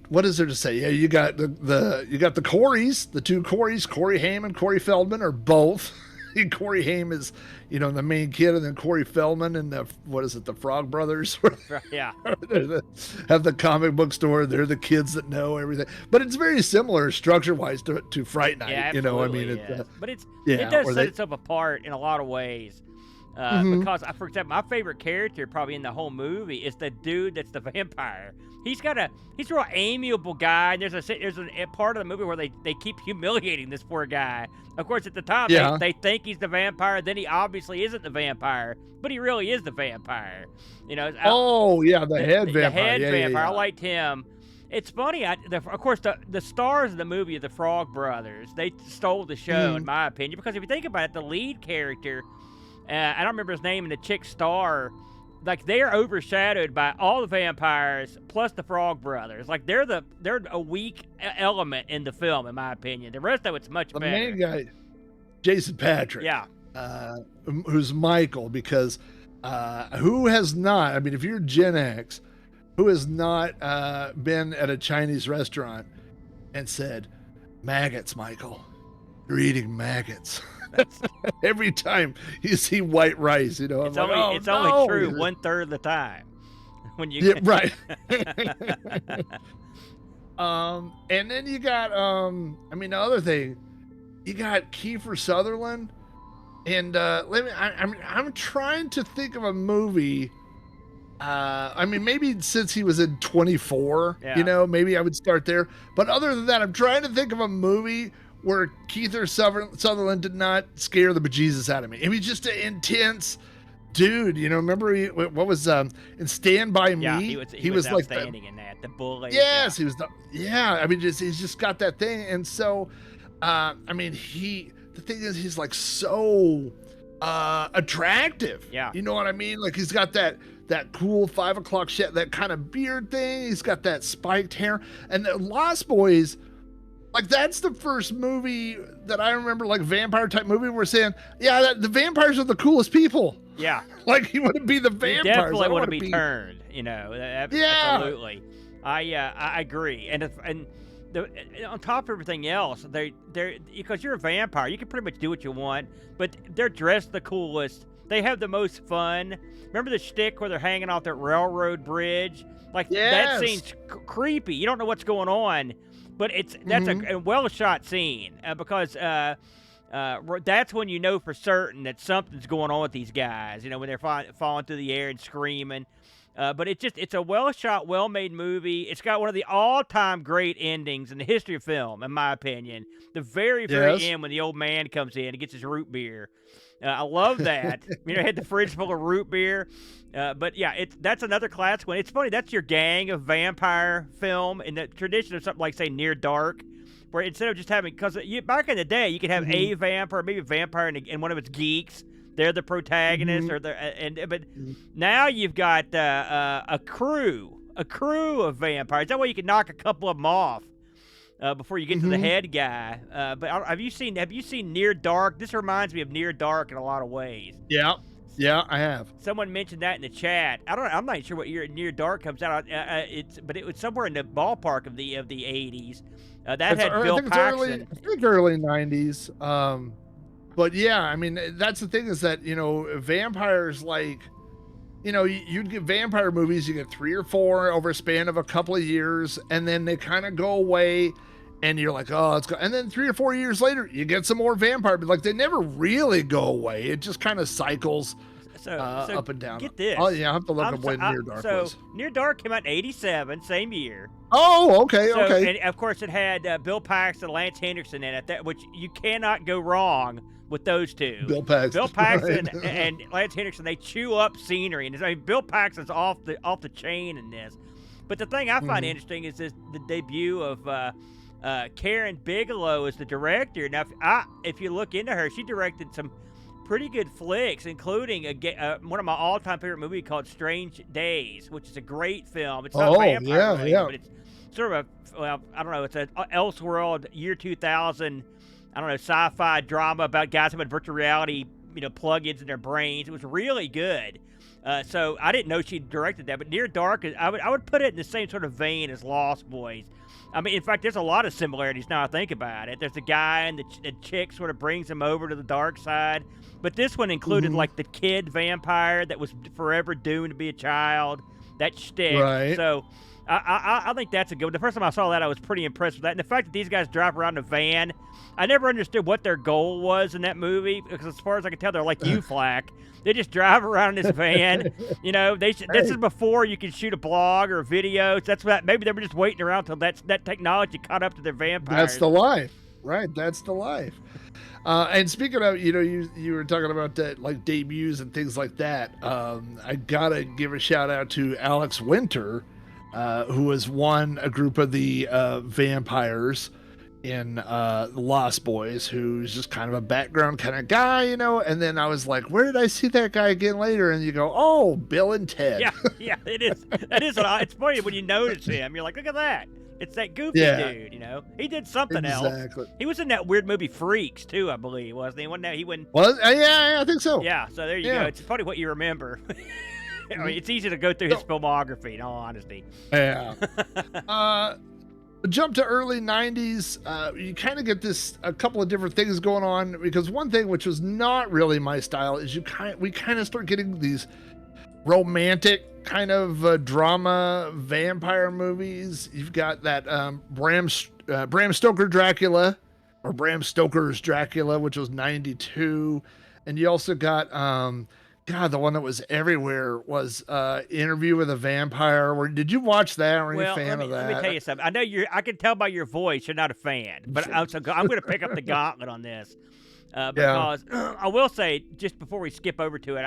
what is there to say? Yeah, you got the Coreys, the two Coreys, Corey Haim and Corey Feldman are both. Corey Haim is, the main kid, and then Corey Feldman and the Frog Brothers? Yeah. Have the comic book store. They're the kids that know everything. But it's very similar structure-wise to Fright Night. Yeah, absolutely, I mean, but it does set itself apart in a lot of ways. Because, for example, my favorite character probably in the whole movie is the dude that's the vampire. He's a real amiable guy, and there's a part of the movie where they keep humiliating this poor guy. Of course, at the time, they think he's the vampire. Then he obviously isn't the vampire, but he really is the vampire. You know. The head vampire. The head vampire. Yeah. I liked him. It's funny. Of course, the stars of the movie are the Frog Brothers. They stole the show, in my opinion, because if you think about it, the lead character, I don't remember his name, and the chick star, like, they're overshadowed by all the vampires plus the Frog Brothers. Like, they're a weak element in the film, in my opinion. The rest of it's much better. The main guy, Jason Patrick. Yeah. Who's Michael? Because who has not? I mean, if you're Gen X, who has not been at a Chinese restaurant and said, "Maggots, Michael, you're eating maggots." Every time you see white rice, you know, it's only true 1/3 of the time. When you right. And then you got the other thing, you got Kiefer Sutherland, and I'm trying to think of a movie. Maybe since he was in 24, you know, maybe I would start there. But other than that, I'm trying to think of a movie where Kiefer Sutherland did not scare the bejesus out of me. He was just an intense dude, you know. Remember what was in Stand By Me? Yeah, he was like outstanding in that. The bully. Yes, he was. He's just got that thing, and so, the thing is, he's like so attractive. Yeah, you know what I mean? Like, he's got that cool 5 o'clock shit, that kind of beard thing. He's got that spiked hair, and the Lost Boys. Like, that's the first movie that I remember, like, vampire type movie, where we're saying, the vampires are the coolest people. Yeah. Like, you want to be the vampires. You definitely want to be turned, you know. Yeah. Absolutely. I agree. And on top of everything else, they're because you're a vampire, you can pretty much do what you want, but they're dressed the coolest. They have the most fun. Remember the shtick where they're hanging off that railroad bridge? Like, that scene's creepy. You don't know what's going on. But that's a well-shot scene because that's when you know for certain that something's going on with these guys, you know, when they're falling through the air and screaming. But it's a well-shot, well-made movie. It's got one of the all-time great endings in the history of film, in my opinion. The very end when the old man comes in and gets his root beer. I love that. You know, had the fridge full of root beer. But yeah, that's another classic one. It's funny, that's your gang of vampire film in the tradition of something like, say, Near Dark, where instead of just having, because back in the day, you could have a vampire, maybe a vampire and one of its geeks. They're the protagonist, but now you've got a crew of vampires. That way you can knock a couple of them off before you get to the head guy. But have you seen Near Dark? This reminds me of Near Dark in a lot of ways. Yeah, I have. Someone mentioned that in the chat. I'm not sure what year Near Dark comes out. But it was somewhere in the ballpark of the 80s. That had Bill Paxton. I think early 90s. But yeah, I mean, that's the thing, is that, you know, vampires, like, you know, you'd get vampire movies, you get 3 or 4 over a span of a couple of years, and then they kind of go away, and you're like, oh, let's go. And then 3 or 4 years later, you get some more vampire, but like, they never really go away. It just kind of cycles up and down. Get this. Oh yeah, I have to look up when Near Dark was. So Near Dark came out in '87, same year. Oh, okay. And of course, it had Bill Paxton, Lance Henriksen in it, which you cannot go wrong with those two. Bill Paxton right. and Lance Henriksen, they chew up scenery, and Bill Paxton's off the chain in this. But the thing I find interesting is the debut of Karen Bigelow as the director. Now, if you look into her, she directed some pretty good flicks, including one of my all-time favorite movies called Strange Days, which is a great film. It's not a vampire movie, but it's sort of it's an Elseworld year 2000, sci-fi drama about guys having virtual reality, plugins in their brains. It was really good. So I didn't know she directed that, but Near Dark, I would put it in the same sort of vein as Lost Boys. I mean, in fact, there's a lot of similarities now I think about it. There's a guy and the chick sort of brings him over to the dark side. But this one included, like, the kid vampire that was forever doomed to be a child. That shtick. Right. So I think that's a good one. The first time I saw that, I was pretty impressed with that. And the fact that these guys drive around in a van, I never understood what their goal was in that movie, because as far as I can tell, they're like you, Flack. They just drive around in this van. You know, this is before you could shoot a blog or videos. That's what. Maybe they were just waiting around till that technology caught up to their vampires. That's the life, right? That's the life. And speaking of, you know, you were talking about like debuts and things like that. I gotta give a shout out to Alex Winter, who has won a group of the vampires in Lost Boys, who's just kind of a background kind of guy, you know. And then I was like, where did I see that guy again later? And you go, oh, Bill and Ted. Yeah, it is. That is. It's funny when you notice him. You're like, look at that. It's that goofy dude, you know. He did something else. He was in that weird movie Freaks too, I believe, wasn't he? He wouldn't. Well, yeah, I think so. Yeah, so there you go. It's funny what you remember. I mean, it's easy to go through his filmography, in all honesty. Yeah. Jump to early 90s. You kind of get a couple of different things going on, because one thing which was not really my style is we kind of start getting these romantic kind of drama vampire movies. You've got that Bram Stoker Dracula, or Bram Stoker's Dracula, which was 92. And you also got the one that was everywhere was Interview with a Vampire. Did you watch that? Or are you a fan of that? Let me tell you something. I know I can tell by your voice you're not a fan, but I'm going to pick up the gauntlet on this because I will say, just before we skip over to it,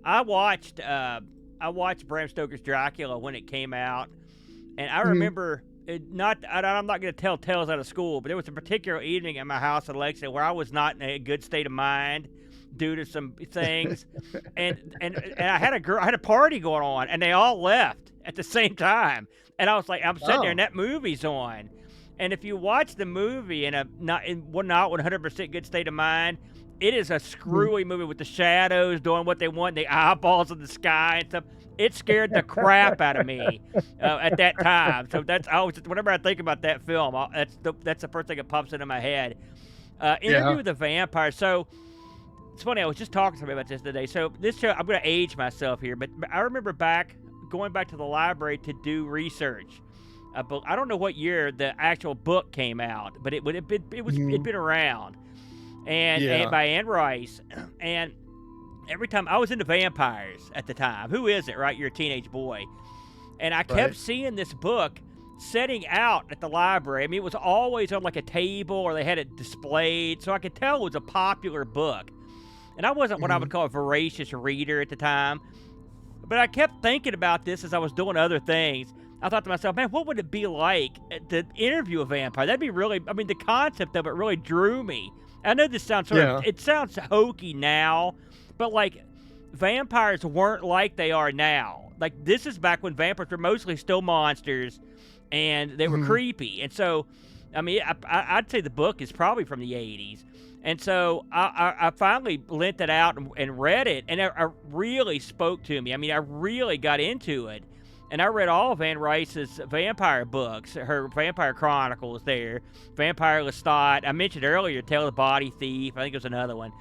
I watched Bram Stoker's Dracula when it came out, and I remember I'm not going to tell tales out of school, but there was a particular evening at my house in Lexington where I was not in a good state of mind due to some things, and I had a party going on, and they all left at the same time, and I was like, I'm sitting there, and that movie's on, and if you watch the movie in not 100% good state of mind, it is a screwy movie with the shadows doing what they want, the eyeballs in the sky and stuff. It scared the crap out of me at that time. So whenever I think about that film, that's the first thing that pops into my head. Interview with the Vampire. So it's funny. I was just talking to somebody about this today. So this show, I'm going to age myself here, but I remember going back to the library to do research. I don't know what year the actual book came out, but it'd been around. And by Anne Rice, and every time I was into vampires at the time. Who is it, right? You're a teenage boy. And I kept seeing this book setting out at the library. I mean, it was always on like a table, or they had it displayed, so I could tell it was a popular book. And I wasn't what I would call a voracious reader at the time, but I kept thinking about this as I was doing other things. I thought to myself, man, what would it be like to interview a vampire? That'd be really, I mean, the concept of it really drew me. I know this sounds it sounds hokey now, but like vampires weren't like they are now. Like, this is back when vampires were mostly still monsters, and they were creepy. And so, I mean, I'd say the book is probably from the 80s. And so I finally lent it out and read it, and it really spoke to me. I mean, I really got into it. And I read all of Anne Rice's vampire books, her Vampire Chronicles there, Vampire Lestat. I mentioned earlier, Tale of the Body Thief. I think it was another one.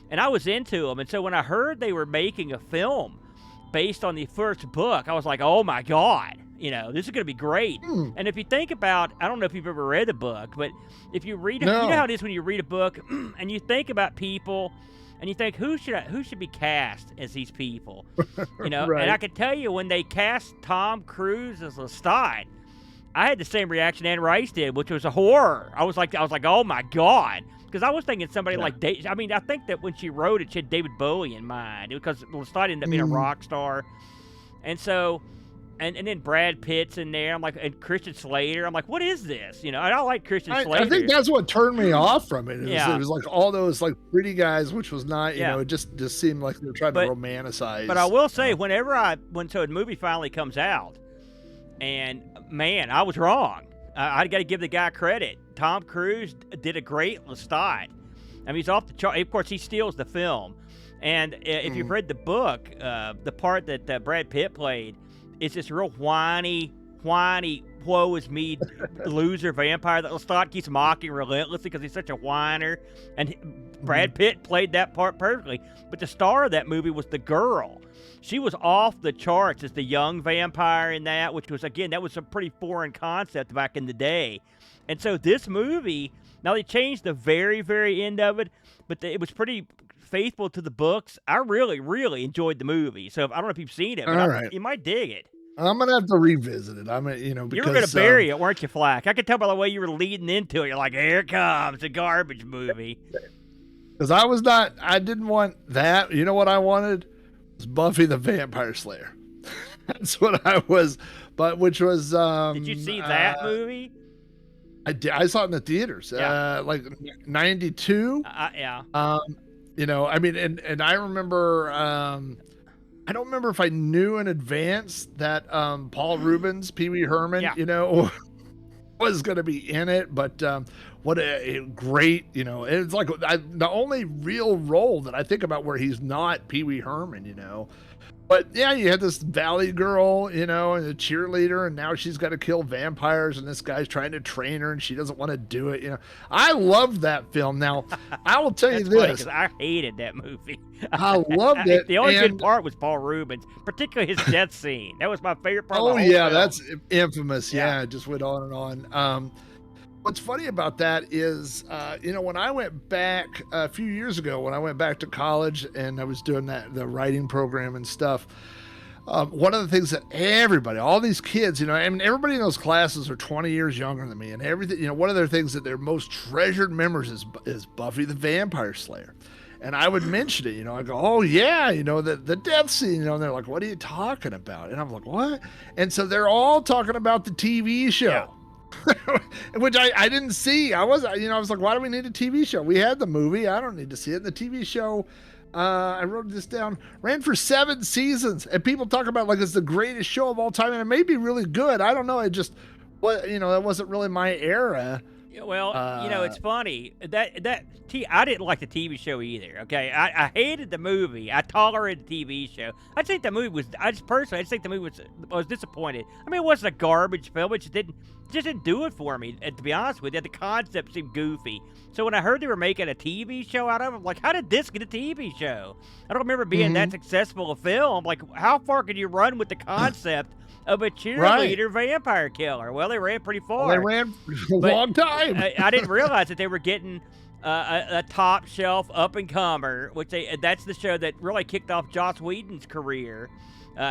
And I was into them. And so when I heard they were making a film based on the first book, I was like, oh my God, you know, this is going to be great. And if you think about, I don't know if you've ever read the book, but if you read it, you know how it is when you read a book and you think about people and you think, who should be cast as these people? You know, and I can tell you, when they cast Tom Cruise as Lestat, I had the same reaction Anne Rice did, which was a horror. I was like, oh my God. Because I was thinking somebody like I mean, I think that when she wrote it, she had David Bowie in mind, because Lestat ended up being a rock star. And so, and then Brad Pitt's in there. I'm like, and Christian Slater. I'm like, what is this? You know, and I like Christian Slater. I think that's what turned me off from it. It was like all those like pretty guys, which was not, you know, it just seemed like they were trying to romanticize. But I will say, whenever when the movie finally comes out, and man, I was wrong. I got to give the guy credit. Tom Cruise did a great Lestat. I mean, he's off the chart. Of course, he steals the film. And if you've read the book, the part that Brad Pitt played is this real whiny, whiny, woe is me, loser vampire that Lestat keeps mocking relentlessly because he's such a whiner. And Brad Pitt played that part perfectly. But the star of that movie was the girl. She was off the charts as the young vampire in that, which was, again, that was a pretty foreign concept back in the day. And so this movie, now they changed the very, very end of it, but it was pretty faithful to the books. I really, really enjoyed the movie. So I don't know if you've seen it, but you might dig it. I'm gonna have to revisit it. Because you were gonna bury it, weren't you, Flack? I could tell by the way you were leading into it. You're like, here it comes, a garbage movie. Because I didn't want that. You know what I wanted? Was Buffy the Vampire Slayer. That's what I was, which was. Did you see that movie? I saw it in the theaters, like 92. Yeah. And I remember. I don't remember if I knew in advance that Paul Rubens, Pee Wee Herman, was going to be in it. But what a great, it's like the only real role that I think about where he's not Pee Wee Herman, But yeah, you had this valley girl, and a cheerleader, and now she's got to kill vampires, and this guy's trying to train her, and she doesn't want to do it. I loved that film. Now, I will tell you this: I hated that movie. I loved it. The only good part was Paul Rubens, particularly his death scene. That was my favorite part. Oh yeah, that's infamous. Yeah, it just went on and on. What's funny about that is, when I went back a few years ago, when I went back to college and I was doing the writing program and stuff, one of the things that all these kids, everybody in those classes are 20 years younger than me, and everything, one of their things that their most treasured memories is Buffy the Vampire Slayer. And I would mention it, I go, oh yeah, the death scene, and they're like, what are you talking about? And I'm like, what? And so they're all talking about the TV show. Yeah. Which I didn't see. I was like, why do we need a TV show? We had the movie. I don't need to see it. The TV show, I wrote this down, ran for 7 seasons, and people talk about like it's the greatest show of all time, and it may be really good. I don't know. It just, that wasn't really my era. Well, it's funny I didn't like the TV show either. Okay, I hated the movie. I tolerated the TV show. I think the movie was. I was disappointed. I mean, it wasn't a garbage film. It just didn't do it for me. And to be honest with you, the concept seemed goofy. So when I heard they were making a TV show out of it, I'm like, how did this get a TV show? I don't remember being that successful a film. Like, how far could you run with the concept of a cheerleader vampire killer? Well, they ran pretty far. Well, they ran a long time. I didn't realize that they were getting a top shelf up and comer, that's the show that really kicked off Joss Whedon's career.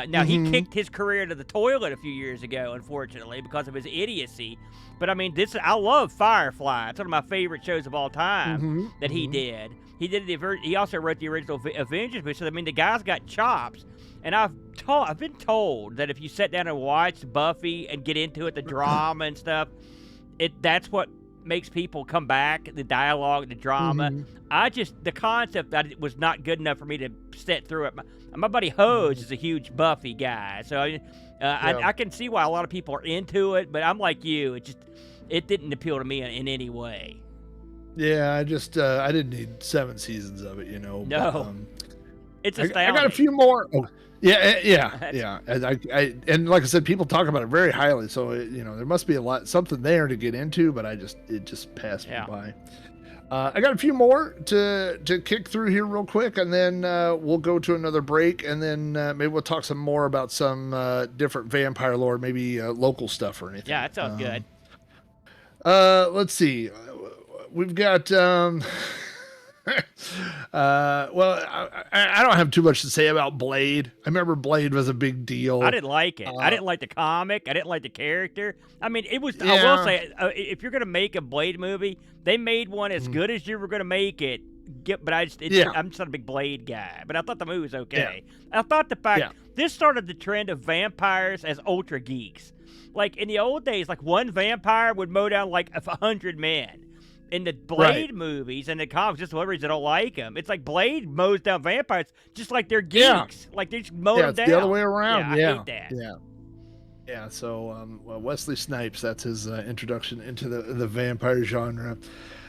Now he kicked his career to the toilet a few years ago, unfortunately, because of his idiocy. But I mean, I love Firefly. It's one of my favorite shows of all time that he did. He also wrote the original Avengers movie. So I mean, the guy's got chops. And I've been told that if you sit down and watch Buffy and get into it, the drama and stuff, that's what makes people come back. The dialogue, the drama. The concept that it was not good enough for me to sit through it. My buddy Hose is a huge Buffy guy, so I can see why a lot of people are into it. But I'm like you, it didn't appeal to me in any way. Yeah, I didn't need 7 seasons of it, No, but, it's astounding. I got a few more. Oh, yeah. And like I said, people talk about it very highly, so there must be something there to get into, but it just passed me by. I got a few more to kick through here real quick, and then we'll go to another break, and then maybe we'll talk some more about some different vampire lore, maybe local stuff or anything. Yeah, that sounds good. Let's see. We've got I don't have too much to say about Blade. I remember Blade was a big deal. I didn't like it. I didn't like the comic. I didn't like the character. I mean, it was. Yeah. I will say, if you're gonna make a Blade movie, they made one as good as you were gonna make it. But I'm just not a big Blade guy. But I thought the movie was okay. Yeah. I thought the fact this started the trend of vampires as ultra geeks. Like in the old days, like one vampire would mow down like 100 men. In the Blade movies and the comics, just for whatever reason, I don't like them. It's like Blade mows down vampires just like they're geeks. Yeah. Like they just mow them down. It's the other way around. I hate that. Yeah. So Wesley Snipes, that's his introduction into the vampire genre.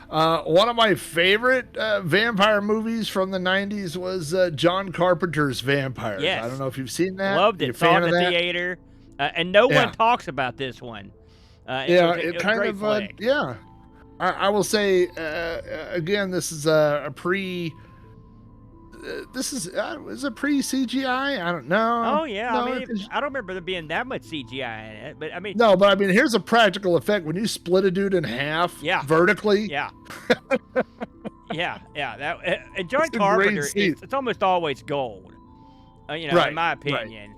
One of my favorite vampire movies from the 90s was John Carpenter's Vampires. Yes. I don't know if you've seen that. Loved it. Saw it in the theater. and no Yeah. one talks about this one. Yeah, it it was a kind great of, flick. yeah. I will say, again, this is a pre. This is it pre-CGI? I don't know. Oh yeah, No, I mean, it's- I don't remember there being that much CGI in it, but I mean, no, but I mean, here's a practical effect when you split a dude in half Yeah. vertically. yeah, yeah. That and John It's a great Carpenter, scene. it's almost always gold. Right, in my right. opinion.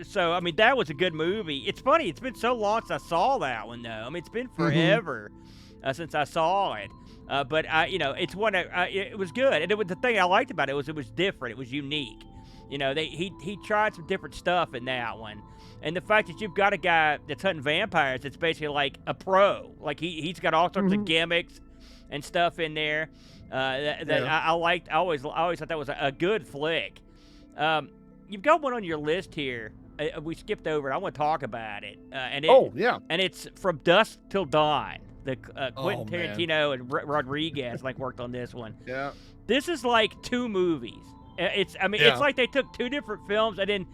So I mean, that was a good movie. It's funny. It's been so long since I saw that one, though. I mean, it's been forever since I saw it. But it's one. It was good, and the thing I liked about it was different. It was unique. He tried some different stuff in that one, and the fact that you've got a guy that's hunting vampires, it's basically like a pro. Like he's got all sorts of gimmicks and stuff in there that I liked. I always thought that was a good flick. You've got one on your list here. We skipped over it. I want to talk about it. And it's From Dusk Till Dawn. The Quentin Tarantino and Rodriguez worked on this one. Yeah. This is like two movies. It's like they took two different films and then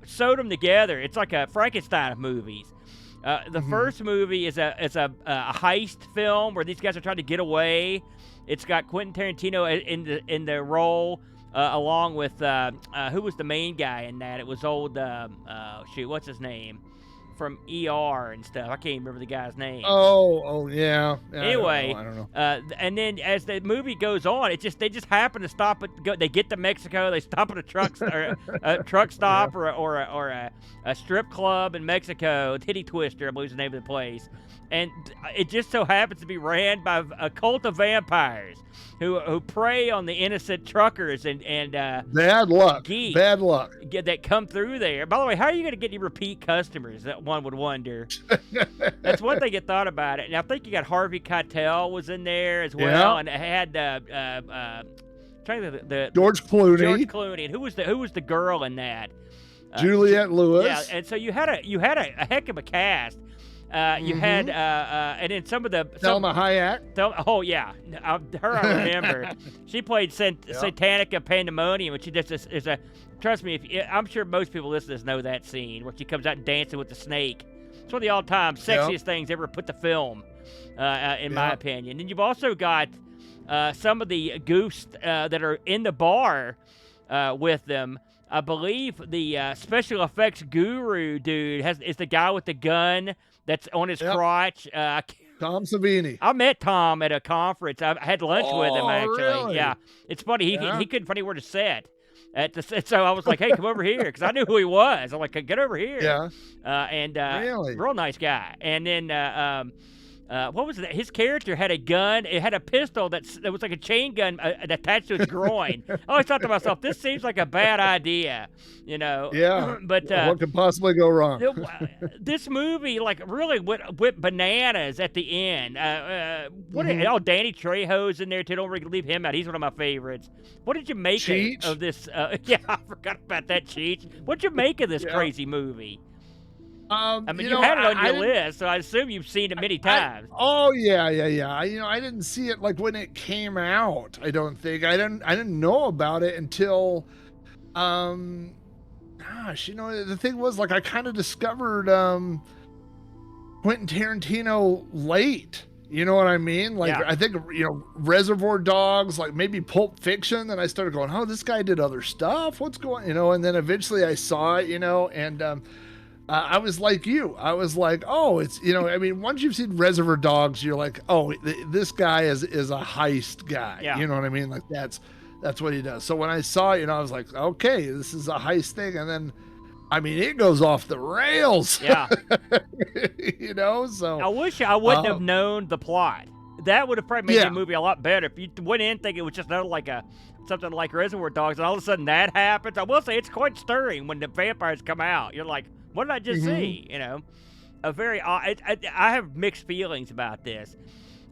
sewed them together. It's like a Frankenstein of movies. The first movie is a heist film where these guys are trying to get away. It's got Quentin Tarantino in the role. Along with who was the main guy in that? It was old what's his name from ER and stuff. I can't even remember the guy's name. Oh yeah. Anyway, I don't know. And then as the movie goes on, they just happen to stop they get to Mexico. They stop at a truck stop or a strip club in Mexico. Titty Twister, I believe is the name of the place. And it just so happens to be ran by a cult of vampires who prey on the innocent truckers and Bad luck. geeks Bad luck. that come through there. By the way, how are you going to get any repeat customers? That one would wonder. That's one thing you thought about it. And I think you got Harvey Keitel was in there as well, and it had trying to think the George Clooney. George Clooney, and who was the girl in that? Juliette Lewis. Yeah, and so you had a heck of a cast. You had, and then some of the Selma Hayek. Oh yeah, her I remember. She played Satanica Pandemonium, and she just is a. Trust me, I'm sure most people listening to this know that scene where she comes out and dancing with the snake. It's one of the all-time sexiest things ever put to film, in my opinion. And you've also got some of the goofs that are in the bar with them. I believe the special effects guru dude is the guy with the gun that's on his crotch. Tom Savini. I met Tom at a conference. I had lunch with him, actually. Really? Yeah. It's funny. He couldn't find anywhere to sit. So I was like, hey, come over here, because I knew who he was. I'm like, get over here. Yeah. Really? Real nice guy. And then what was it? His character had a gun. It had a pistol that was like a chain gun attached to his groin. I always thought to myself, this seems like a bad idea, Yeah. But what could possibly go wrong? This movie really went bananas at the end. Danny Trejo's in there too. Don't really leave him out. He's one of my favorites. What did you make Cheech? of this? Yeah, I forgot about that Cheech. What'd you make of this crazy movie? I mean, you had it on your list, so I assume you've seen it many times. Yeah. I didn't see it when it came out. I don't think I didn't know about it until, the thing was I kind of discovered Quentin Tarantino late. You know what I mean? I think Reservoir Dogs, maybe Pulp Fiction. Then I started going, oh, this guy did other stuff. What's going? And then eventually I saw it. And I was like you. I was like, oh, it's, once you've seen Reservoir Dogs, you're like, oh, this guy is a heist guy. Yeah. You know what I mean? That's what he does. So when I saw it, I was like, okay, this is a heist thing. And then, it goes off the rails. Yeah. So. I wish I wouldn't have known the plot. That would have probably made the movie a lot better. If you went in thinking it was just something like Reservoir Dogs, and all of a sudden that happens. I will say it's quite stirring when the vampires come out. You're like, what did I just see? A very I have mixed feelings about this.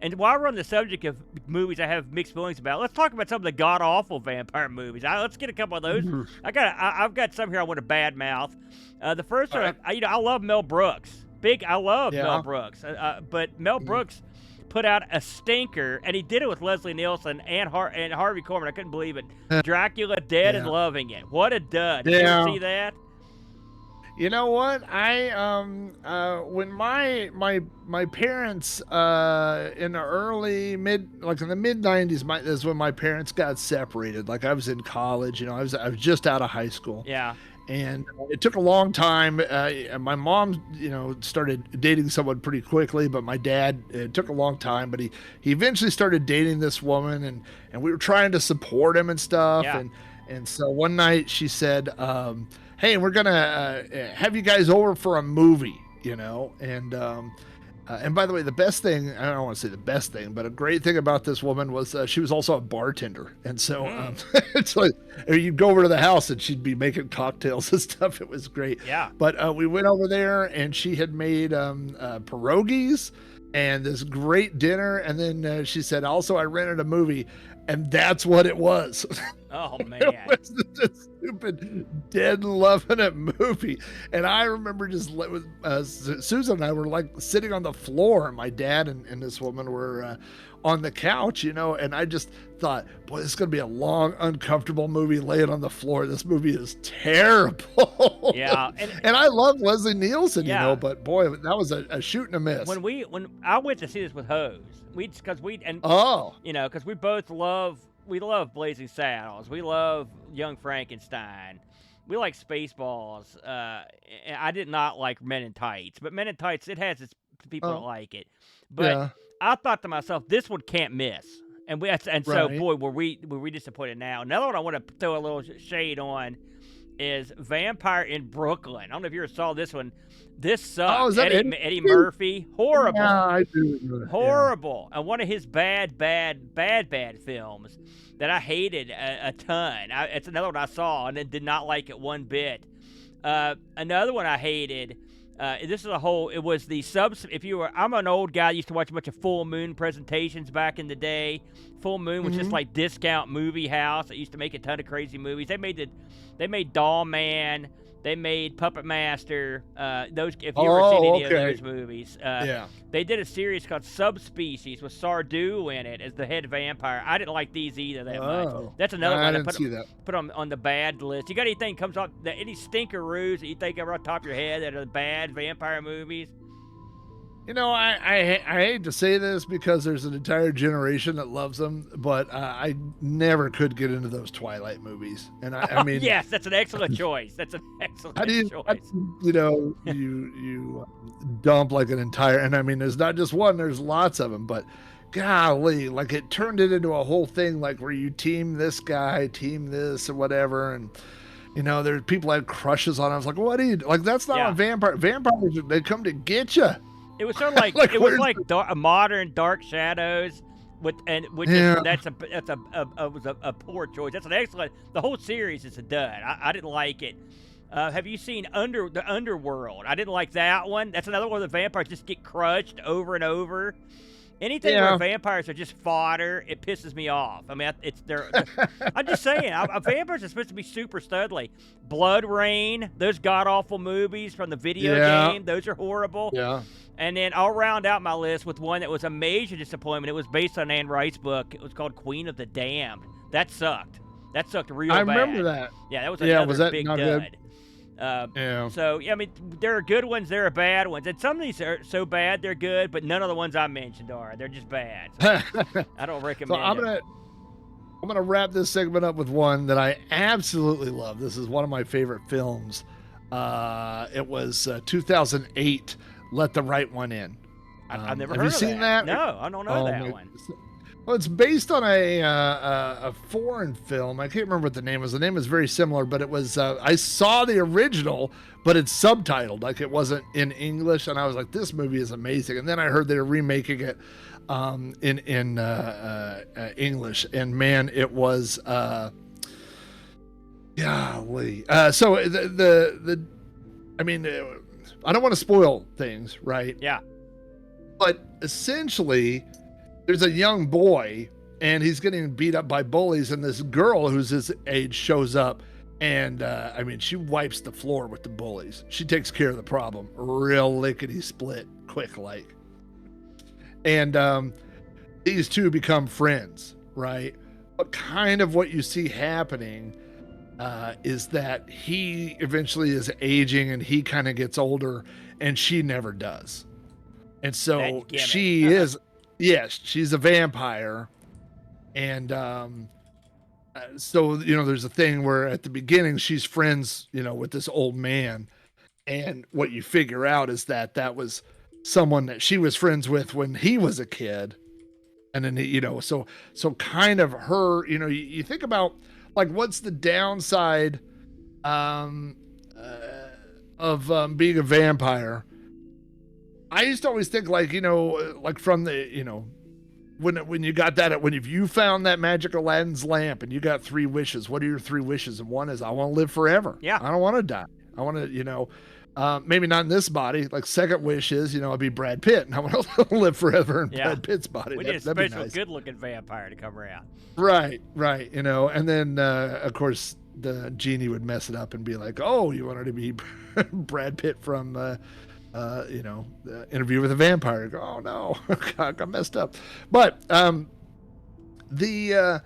And while we're on the subject of movies I have mixed feelings about, let's talk about some of the god-awful vampire movies. Let's get a couple of those. I've got some here I want to badmouth. The first one, I love Mel Brooks. I love Mel Brooks. But Mel Brooks put out a stinker, and he did it with Leslie Nielsen and Harvey Korman. I couldn't believe it. Dracula Dead and Loving It. What a dud. Did you ever see that? You know what? When my parents in the early in the mid 90s, is when my parents got separated. Like I was in college, I was just out of high school. Yeah. And it took a long time. My mom, started dating someone pretty quickly, but my dad, it took a long time, but he eventually started dating this woman, and we were trying to support him and stuff. Yeah. And so one night she said, hey, we're going to have you guys over for a movie, and by the way, the best thing, I don't want to say the best thing, but a great thing about this woman was she was also a bartender. And so it's like you'd go over to the house and she'd be making cocktails and stuff. It was great. Yeah. But we went over there and she had made pierogies and this great dinner. And then she said, also, I rented a movie. And that's what it was. Oh, man. It was this stupid, dead loving it movie. And I remember just with Susan and I were like sitting on the floor, and my dad and this woman were on the couch, and I just thought, boy, this is going to be a long, uncomfortable movie laying on the floor. This movie is terrible. Yeah. And I love Leslie Nielsen, Yeah. But boy, that was a shoot and a miss. When I went to see this with Hose, because we both love Blazing Saddles, we love Young Frankenstein, we like Spaceballs. And I did not like Men in Tights, but Men in Tights, it has its people that like it. But Yeah. I thought to myself, this one can't miss. So Right. boy, were we disappointed now. Another one I want to throw a little shade on is Vampire in Brooklyn. I don't know if you ever saw this one. This sucked. Oh, is that Eddie Murphy? Horrible. Yeah, I do. Horrible. And one of his bad films that I hated a ton. It's another one I saw and then did not like it one bit. Another one I hated. It was the subs. I'm an old guy. I used to watch a bunch of Full Moon presentations back in the day. Full Moon was just like discount movie house that used to make a ton of crazy movies. They made Doll Man. They made Puppet Master. Those, if you ever seen any of those movies, Yeah. They did a series called Subspecies with Sardou in it as the head vampire. I didn't like these either that much. That's another one I I didn't see that. put on the bad list. You got anything comes off any stinkeroos that you think of off the top of your head that are bad vampire movies? I hate to say this because there's an entire generation that loves them, but I never could get into those Twilight movies. And I mean, Yes, that's an excellent choice. That's an excellent choice. You dump like an entire, and I mean, there's not just one, there's lots of them, but golly, like it turned it into a whole thing, like where you team this guy, team this or whatever. And, there's people had crushes on. I was like, what do you do? Like, that's not a vampire. Vampires, they come to get you. It was sort of like a modern Dark Shadows, that's a poor choice. That's an excellent. The whole series is a dud. I didn't like it. Have you seen the Underworld? I didn't like that one. That's another one where the vampires just get crushed over and over. Anything where vampires are just fodder, it pisses me off. I mean, I'm just saying, vampires are supposed to be super studly. Blood Rain, those god-awful movies from the video game, those are horrible. Yeah. And then I'll round out my list with one that was a major disappointment. It was based on Anne Rice's book. It was called Queen of the Damned. That sucked. That sucked real bad. I remember that. Yeah, that was another was that big not dud. good? So, I mean, there are good ones, there are bad ones. And some of these are so bad they're good, but none of the ones I mentioned are. They're just bad. So I don't recommend I'm gonna wrap this segment up with one that I absolutely love. This is one of my favorite films. It was 2008, Let the Right One In. I've never have heard you of seen that? No, I don't know that one. Well, it's based on a foreign film. I can't remember what the name was. The name was very similar, but it was. I saw the original, but it's subtitled, like it wasn't in English, and I was like, "This movie is amazing." And then I heard they were remaking it in English, and man, it was. Golly. So I mean, I don't want to spoil things, right? Yeah. But essentially, there's a young boy and he's getting beat up by bullies, and this girl who's his age shows up, and I mean, she wipes the floor with the bullies. She takes care of the problem real lickety split quick like. And these two become friends, right? But kind of what you see happening is that he eventually is aging and he kind of gets older, and she never does. And so she is, yes, she's a vampire. And so, there's a thing where at the beginning she's friends, with this old man. And what you figure out is that was someone that she was friends with when he was a kid. And then, so kind of her, you think about like, what's the downside of being a vampire? I used to always think like, like from the, when you got that, when if you found that magic Aladdin's lamp and you got 3 wishes, what are your 3 wishes? And one is, I want to live forever. Yeah. I don't want to die. I want to, maybe not in this body. Like second wish is, I'll be Brad Pitt and I want to live forever in Brad Pitt's body. We need a special good-looking vampire to come around. Right. And then, of course, the genie would mess it up and be like, oh, you wanted to be Brad Pitt from, the Interview with a Vampire. Go, oh, no, I got messed up. But this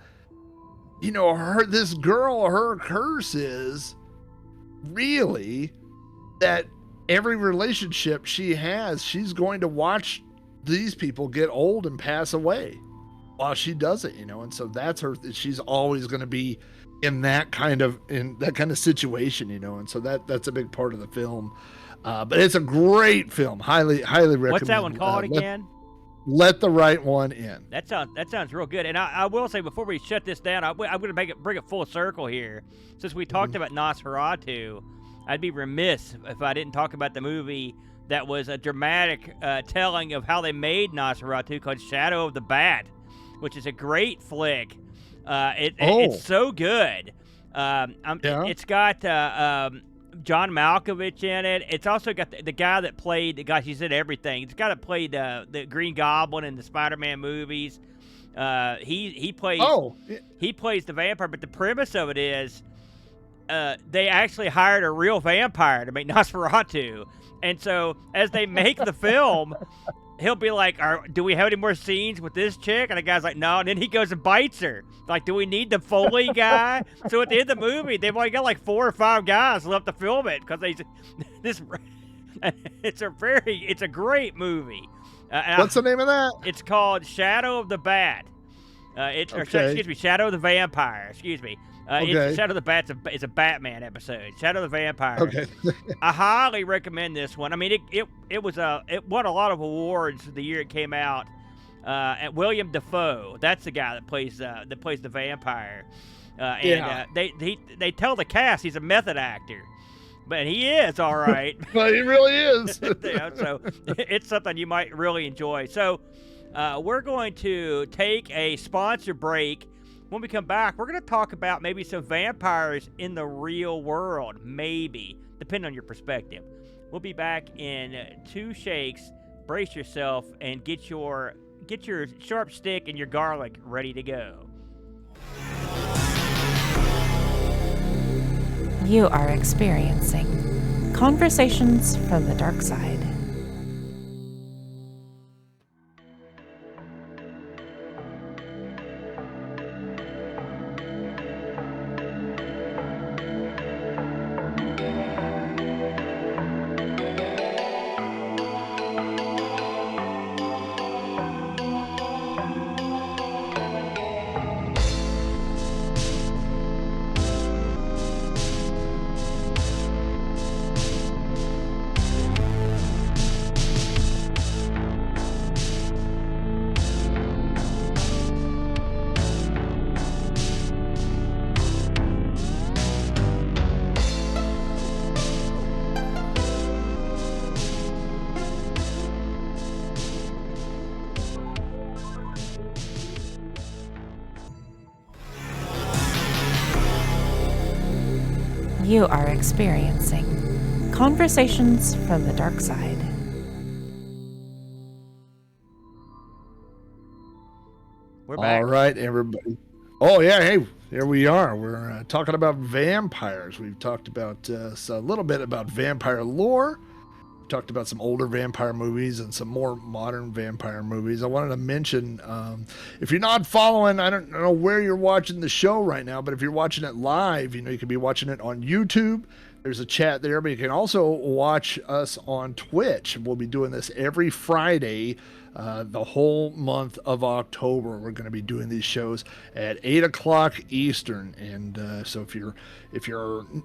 girl, her curse is really that every relationship she has, she's going to watch these people get old and pass away while she does it, and so that's her. She's always going to be in that kind of situation, and so that's a big part of the film. But it's a great film. Highly recommend. What's that one called again? Let the Right One In. That sounds real good. And I will say, before we shut this down, I'm going to bring it full circle here. Since we talked about Nosferatu, I'd be remiss if I didn't talk about the movie that was a dramatic telling of how they made Nosferatu, called Shadow of the Bat, which is a great flick. It's so good. It's got John Malkovich in it. It's also got the guy that played, gosh, he's in everything. It's got to play the Green Goblin in the Spider-Man movies. He plays the vampire, but the premise of it is they actually hired a real vampire to make Nosferatu. And so as they make the film, he'll be like, do we have any more scenes with this chick? And the guy's like, no. And then he goes and bites her. Like, do we need the Foley guy? So at the end of the movie, they've only got like 4 or 5 guys left to film it because it's a great movie. What's the name of that? It's called Shadow of the Bat. Shadow of the Vampire. Excuse me. Shadow of the Bat's it's a Batman episode. Shadow of the Vampire. Okay. I highly recommend this one. I mean, it won a lot of awards the year it came out. And William Dafoe, that's the guy that plays the vampire. They tell the cast he's a method actor, but he is all right. But he really is. So it's something you might really enjoy. So we're going to take a sponsor break. When we come back, we're going to talk about maybe some vampires in the real world, maybe, depending on your perspective. We'll be back in 2 shakes. Brace yourself and get your sharp stick and your garlic ready to go. You are experiencing Conversations from the Dark Side. You are experiencing Conversations from the Dark Side. We're back. All right, everybody. Oh, yeah, hey, here we are. We're talking about vampires. We've talked about a little bit about vampire lore, talked about some older vampire movies and some more modern vampire movies. I wanted to mention, if you're not following, I don't know where you're watching the show right now, but if you're watching it live, you could be watching it on YouTube. There's a chat there, but you can also watch us on Twitch. We'll be doing this every Friday, the whole month of October. We're going to be doing these shows at 8 o'clock Eastern. And so if you're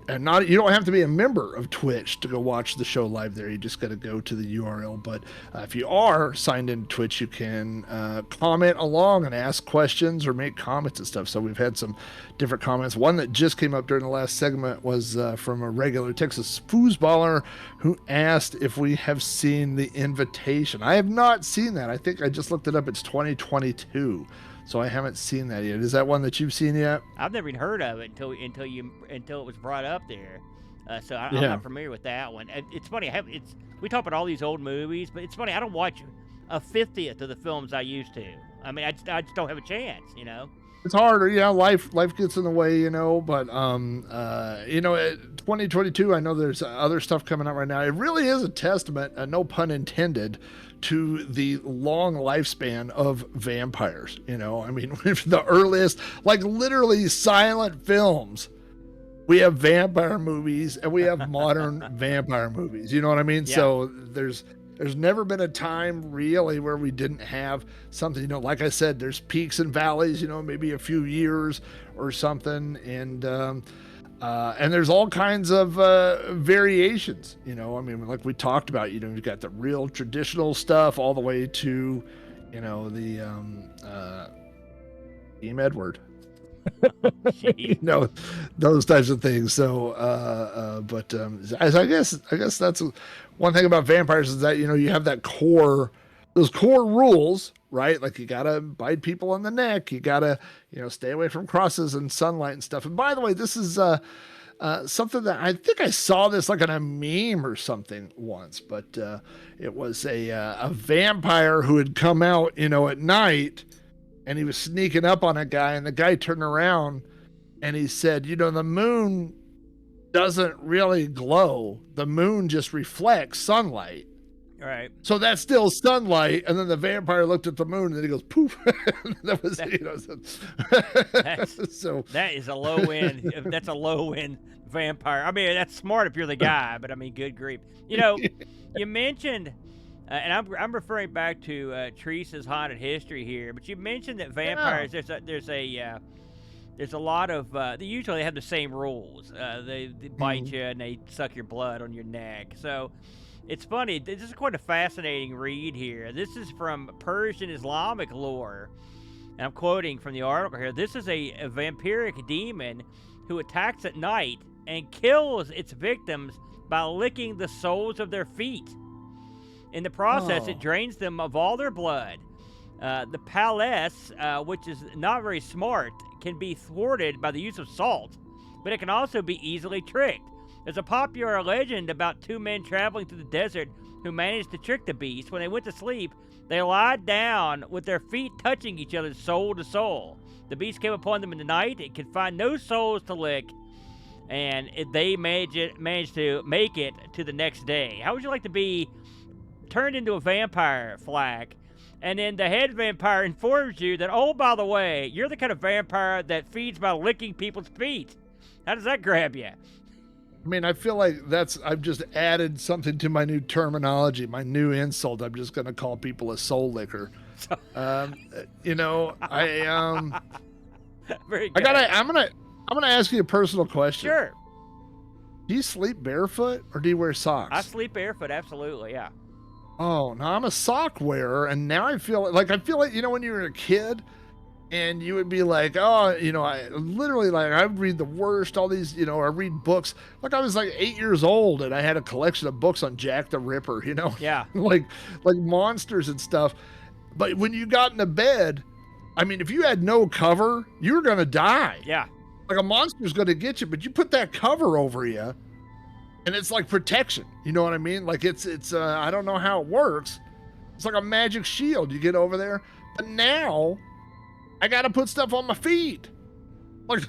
not, you don't have to be a member of Twitch to go watch the show live there. You just got to go to the URL. But if you are signed into Twitch, you can comment along and ask questions or make comments and stuff. So we've had some different comments. One that just came up during the last segment was from a regular Texas foosballer who asked if we have seen The Invitation. I have not seen that. I think I just looked it up. It's 2022. So I haven't seen that yet. Is that one that you've seen yet? I've never even heard of it until it was brought up there. So I'm not familiar with that one. It's funny. We talk about all these old movies, but it's funny. I don't watch a 50th of the films I used to. I mean, I just don't have a chance. It's harder, life gets in the way, but 2022, I know there's other stuff coming out right now. It really is a testament, no pun intended, to the long lifespan of vampires. I mean, the earliest, like literally silent films, we have vampire movies and we have modern vampire movies. You know what I mean? Yeah. So there's never been a time really where we didn't have something, like I said, there's peaks and valleys, maybe a few years or something. And there's all kinds of variations, I mean, like we talked about, you've got the real traditional stuff all the way to, the Team Edward. Those types of things. So but I guess that's one thing about vampires is that you have that those core rules, right? Like you gotta bite people on the neck, you gotta stay away from crosses and sunlight and stuff. And by the way, this is something that I think I saw this like on a meme or something once, but it was a vampire who had come out at night. And he was sneaking up on a guy, and the guy turned around and he said, the moon doesn't really glow. The moon just reflects sunlight. Right. So that's still sunlight. And then the vampire looked at the moon and then he goes, poof. That was, so that is a low end. That's a low end vampire. I mean, that's smart if you're the guy, but I mean, good grief. You mentioned, and I'm referring back to Teresa's haunted history here, but you mentioned that vampires. Yeah. There's a lot of they usually have the same rules. They bite you and they suck your blood on your neck. So it's funny. This is quite a fascinating read here. This is from Persian Islamic lore, and I'm quoting from the article here. This is a vampiric demon who attacks at night and kills its victims by licking the soles of their feet. In the process, it drains them of all their blood. The palace, which is not very smart, can be thwarted by the use of salt, but it can also be easily tricked. There's a popular legend about two men traveling through the desert who managed to trick the beast. When they went to sleep, they lied down with their feet touching each other soul to soul. The beast came upon them in the night. It could find no souls to lick, and they managed to make it to the next day. How would you like to be turned into a vampire, Flack, and then the head vampire informs you that, oh, by the way, you're the kind of vampire that feeds by licking people's feet? How does that grab you? I mean, I feel like I've just added something to my new terminology, my new insult. I'm just going to call people a soul licker. Very good. I'm going to ask you a personal question. Sure. Do you sleep barefoot or do you wear socks? I sleep barefoot, absolutely, yeah. Oh, no, I'm a sock wearer, and now I feel like when you were a kid and you would be like, I literally, like, I would read the worst, all these, I read books. Like, I was like 8 years old and I had a collection of books on Jack the Ripper, Yeah. like monsters and stuff. But when you got into bed, I mean, if you had no cover, you were going to die. Yeah. Like a monster's going to get you, but you put that cover over you and it's like protection. You know what I mean? Like it's I don't know how it works. It's like a magic shield. You get over there, but now I got to put stuff on my feet. Like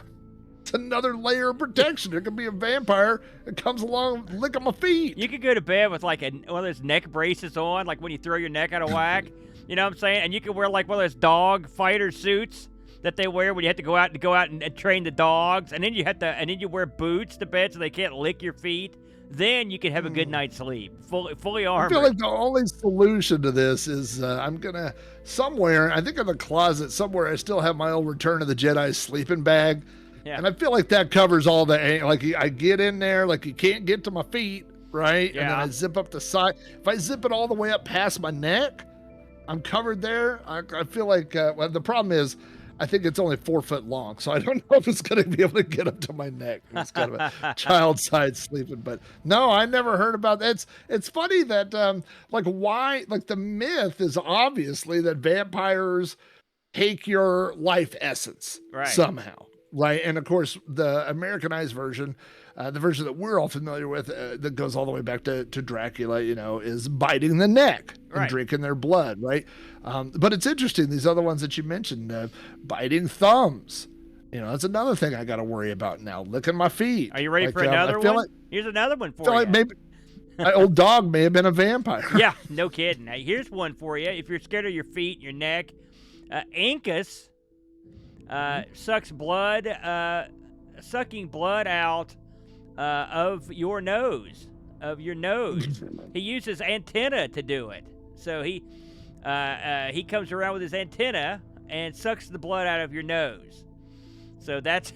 It's another layer of protection. There could be a vampire that comes along licking my feet. You could go to bed with like one of those neck braces on, like when you throw your neck out of whack. You know what I'm saying? And you could wear like one of those dog fighter suits that they wear when you have to go out and train the dogs. And then you wear boots to bed so they can't lick your feet. Then you can have a good night's sleep, fully armored. I feel like the only solution to this is I'm gonna somewhere. I think in the closet somewhere I still have my old Return of the Jedi sleeping bag. Yeah. And I feel like that covers all the, like, I get in there, like, you can't get to my feet, right? Yeah. And then I zip up the side. If I zip it all the way up past my neck, I'm covered there. I feel like, well, the problem is, I think it's only 4 foot long, so I don't know if it's going to be able to get up to my neck. It's kind of a child side sleeping, but no, I never heard about that. It's funny that, like, why, like, the myth is obviously that vampires take your life essence somehow. Right, and of course, the Americanized version, the version that we're all familiar with, that goes all the way back to Dracula, is biting the neck and drinking their blood, right? But it's interesting, these other ones that you mentioned, biting thumbs. That's another thing I got to worry about now, licking my feet. Are you ready for another one? Here's another one for you. Like maybe my old dog may have been a vampire. Yeah, no kidding. Now, here's one for you. If you're scared of your feet, your neck, Incus sucks blood, sucking blood out of your nose. He uses antenna to do it. So he comes around with his antenna and sucks the blood out of your nose. So that's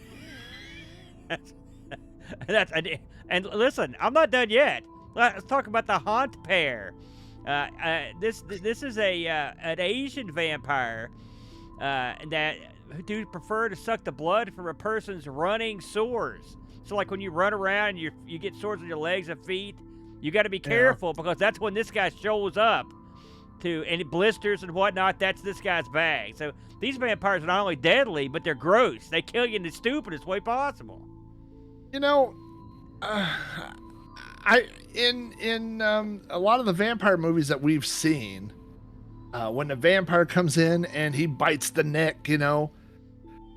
and listen, I'm not done yet. Let's talk about the haunt pair. This is an Asian vampire that do prefer to suck the blood from a person's running sores. So like when you run around and you get sores on your legs and feet, you got to be careful because that's when this guy shows up to any blisters and whatnot. That's this guy's bag. So these vampires are not only deadly, but they're gross. They kill you in the stupidest way possible. In a lot of the vampire movies that we've seen, when a vampire comes in and he bites the neck,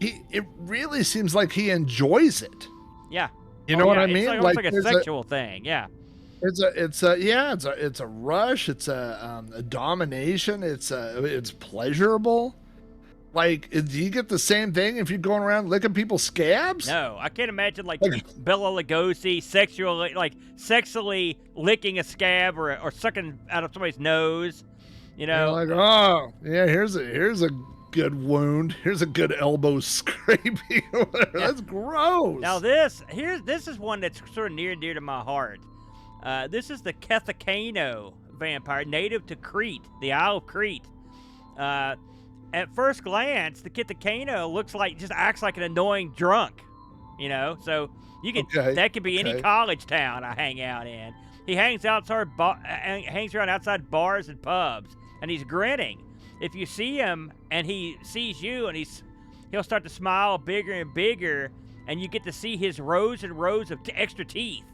it really seems like he enjoys it. Yeah. You know what I mean? It's like a sexual thing. Yeah. It's a rush. It's a domination. It's pleasurable. Like, do you get the same thing if you're going around licking people's scabs? No, I can't imagine like Bela Lugosi sexually licking a scab or sucking out of somebody's nose. Like, oh yeah, here's a good wound. Here's a good elbow scraping. That's gross. Now this is one that's sort of near and dear to my heart. This is the Kethekano vampire, native to Crete, the Isle of Crete. At first glance, the Kethekano just acts like an annoying drunk, So you can that could be any college town I hang out in. He hangs around outside bars and pubs, and he's grinning. If you see him and he sees you, and he'll start to smile bigger and bigger, and you get to see his rows and rows of extra teeth.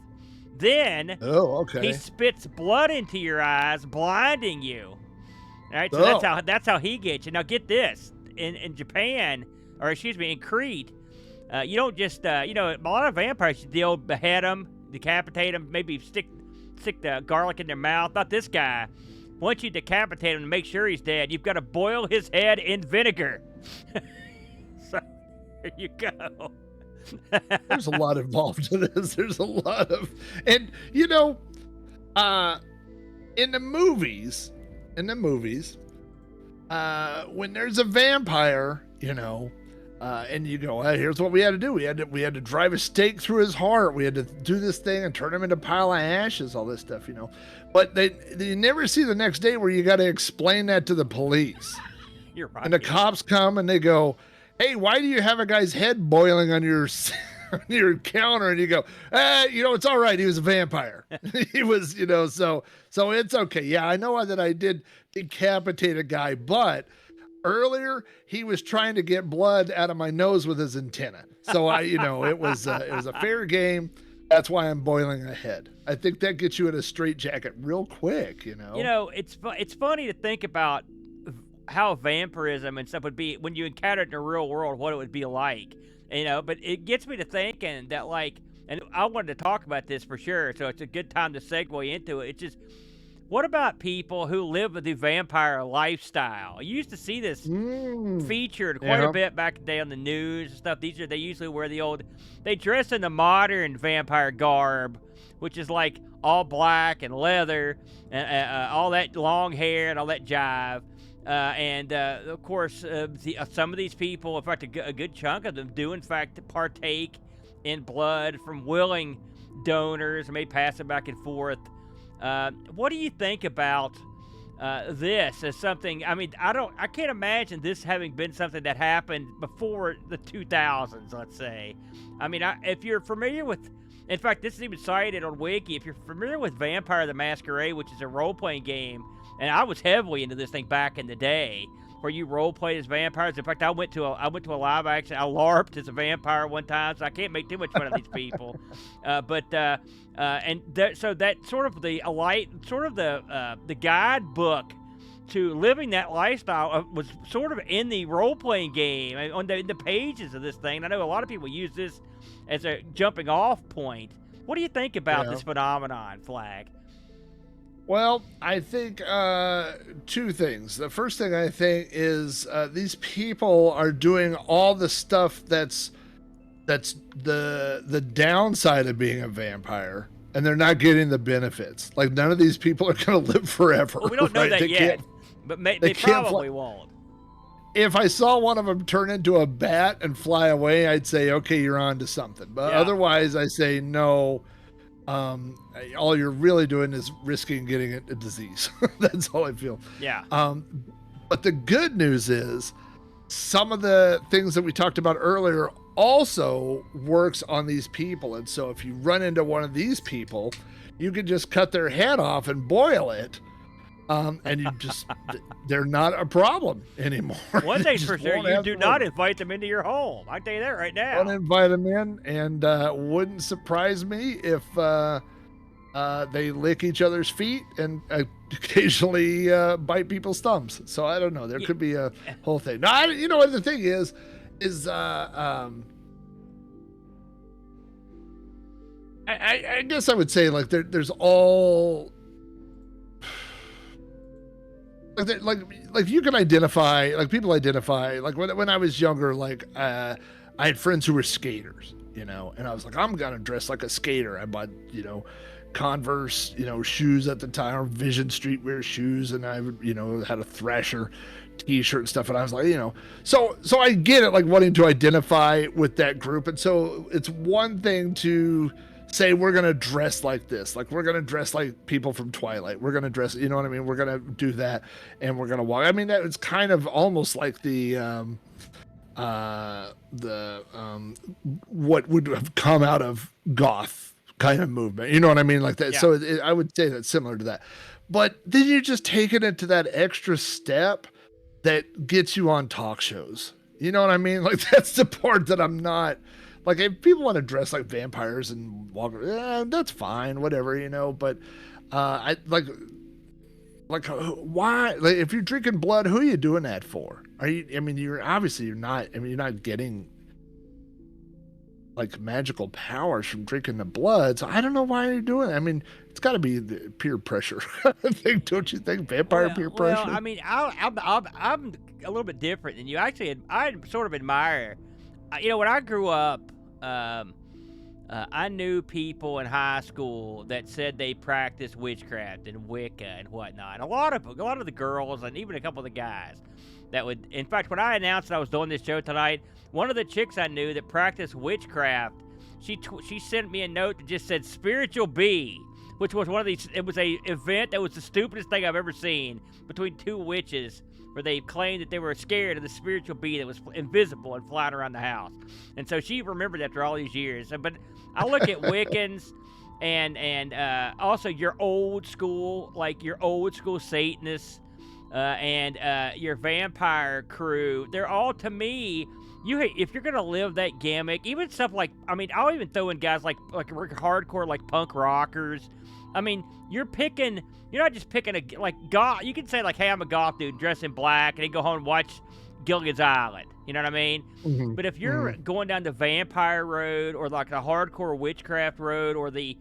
Then he spits blood into your eyes, blinding you. All right, so that's how he gets you. Now get this: in Japan, or excuse me, in Crete, you don't just a lot of vampires they'll behead them, decapitate them, maybe stick the garlic in their mouth. Not this guy. Once you decapitate him to make sure he's dead, you've got to boil his head in vinegar. So there you go. There's a lot involved in this. There's a lot of, and in the movies, when there's a vampire, and you go, hey, here's what we had to do. We had to drive a stake through his heart. We had to do this thing and turn him into a pile of ashes, all this stuff, But they never see the next day where you got to explain that to the police. You're right. And the cops come and they go, hey, why do you have a guy's head boiling on your counter? And you go, it's all right. He was a vampire. He was, so it's okay. Yeah, I know that I did decapitate a guy, but earlier he was trying to get blood out of my nose with his antenna. So it was a fair game. That's why I'm boiling a head. I think that gets you in a straitjacket real quick, It's funny to think about how vampirism and stuff would be when you encounter it in the real world, what it would be like. But it gets me to thinking that, like, and I wanted to talk about this for sure, so it's a good time to segue into it. It's just, what about people who live the vampire lifestyle? You used to see this featured quite a bit back in the day on the news and stuff. They usually wear they dress in the modern vampire garb, which is like all black and leather, and all that long hair and all that jive. Of course, some of these people, in fact, a good chunk of them do, in fact, partake in blood from willing donors and may pass it back and forth. What do you think about this as something? I mean, I can't imagine this having been something that happened before the 2000s, let's say. I mean, if you're familiar with, in fact, this is even cited on Wiki, if you're familiar with Vampire the Masquerade, which is a role-playing game, and I was heavily into this thing back in the day, where you role-play as vampires. In fact, I went to a live action. I LARPed as a vampire one time, so I can't make too much fun of these people. So that sort of the guidebook to living that lifestyle was sort of in the role-playing game on the pages of this thing. I know a lot of people use this as a jumping-off point. What do you think about this phenomenon, Flag? Well, I think two things. The first thing I think is these people are doing all the stuff that's the downside of being a vampire, and they're not getting the benefits. Like, none of these people are going to live forever. Well, we don't know that yet, but they probably won't. If I saw one of them turn into a bat and fly away, I'd say, okay, you're on to something. But otherwise, I say no. All you're really doing is risking getting a disease. That's all I feel. Yeah. But the good news is some of the things that we talked about earlier also works on these people. And so if you run into one of these people, you can just cut their head off and boil it. And they're not a problem anymore. One thing's for sure, you do not invite them into your home. I tell you that right now. Don't invite them in, and wouldn't surprise me if they lick each other's feet and occasionally bite people's thumbs. So I don't know. There could be a whole thing. No, you know what the thing is I guess I would say, like, there's all. Like you can identify, like, people identify, like, when I was younger, like, I had friends who were skaters, and I was like, I'm gonna dress like a skater. I bought, Converse, shoes at the time, or Vision Streetwear shoes, and I, had a Thrasher t-shirt and stuff, and I was like, so I get it, like, wanting to identify with that group. And so it's one thing to say, we're going to dress like this. Like, we're going to dress like people from Twilight. We're going to dress, you know what I mean? We're going to do that, and we're going to walk. I mean, that it's kind of almost like what would have come out of goth kind of movement. You know what I mean? Like that. Yeah. So I would say that's similar to that. But then you just take it into that extra step that gets you on talk shows. You know what I mean? Like, that's the part that I'm not. Like, if people want to dress like vampires and walk, that's fine, whatever, But I like why? Like, if you're drinking blood, who are you doing that for? Are you? I mean, you're not. I mean, you're not getting like magical powers from drinking the blood. So I don't know why you're doing it. I mean, it's got to be the peer pressure thing, don't you think? Vampire peer pressure. Well, I mean, I'm a little bit different than you. Actually, I sort of admire. When I grew up. I knew people in high school that said they practiced witchcraft and Wicca and whatnot. A lot of the girls and even a couple of the guys that would. In fact, when I announced that I was doing this show tonight, one of the chicks I knew that practiced witchcraft, she sent me a note that just said "Spiritual Bee," which was one of these. It was a event that was the stupidest thing I've ever seen between two witches, where they claimed that they were scared of the spiritual bee that was invisible and flying around the house. And so she remembered after all these years. But I look at Wiccans and also your old school Satanists and your vampire crew. They're all, to me, if you're gonna live that gimmick, even stuff like, I mean, I'll even throw in guys like hardcore, like punk rockers. I mean, you're not just picking like goth. You can say like, hey, I'm a goth dude dressed in black, and then go home and watch Gilligan's Island. You know what I mean? Mm-hmm. But if you're going down the vampire road, or like the hardcore witchcraft road, or the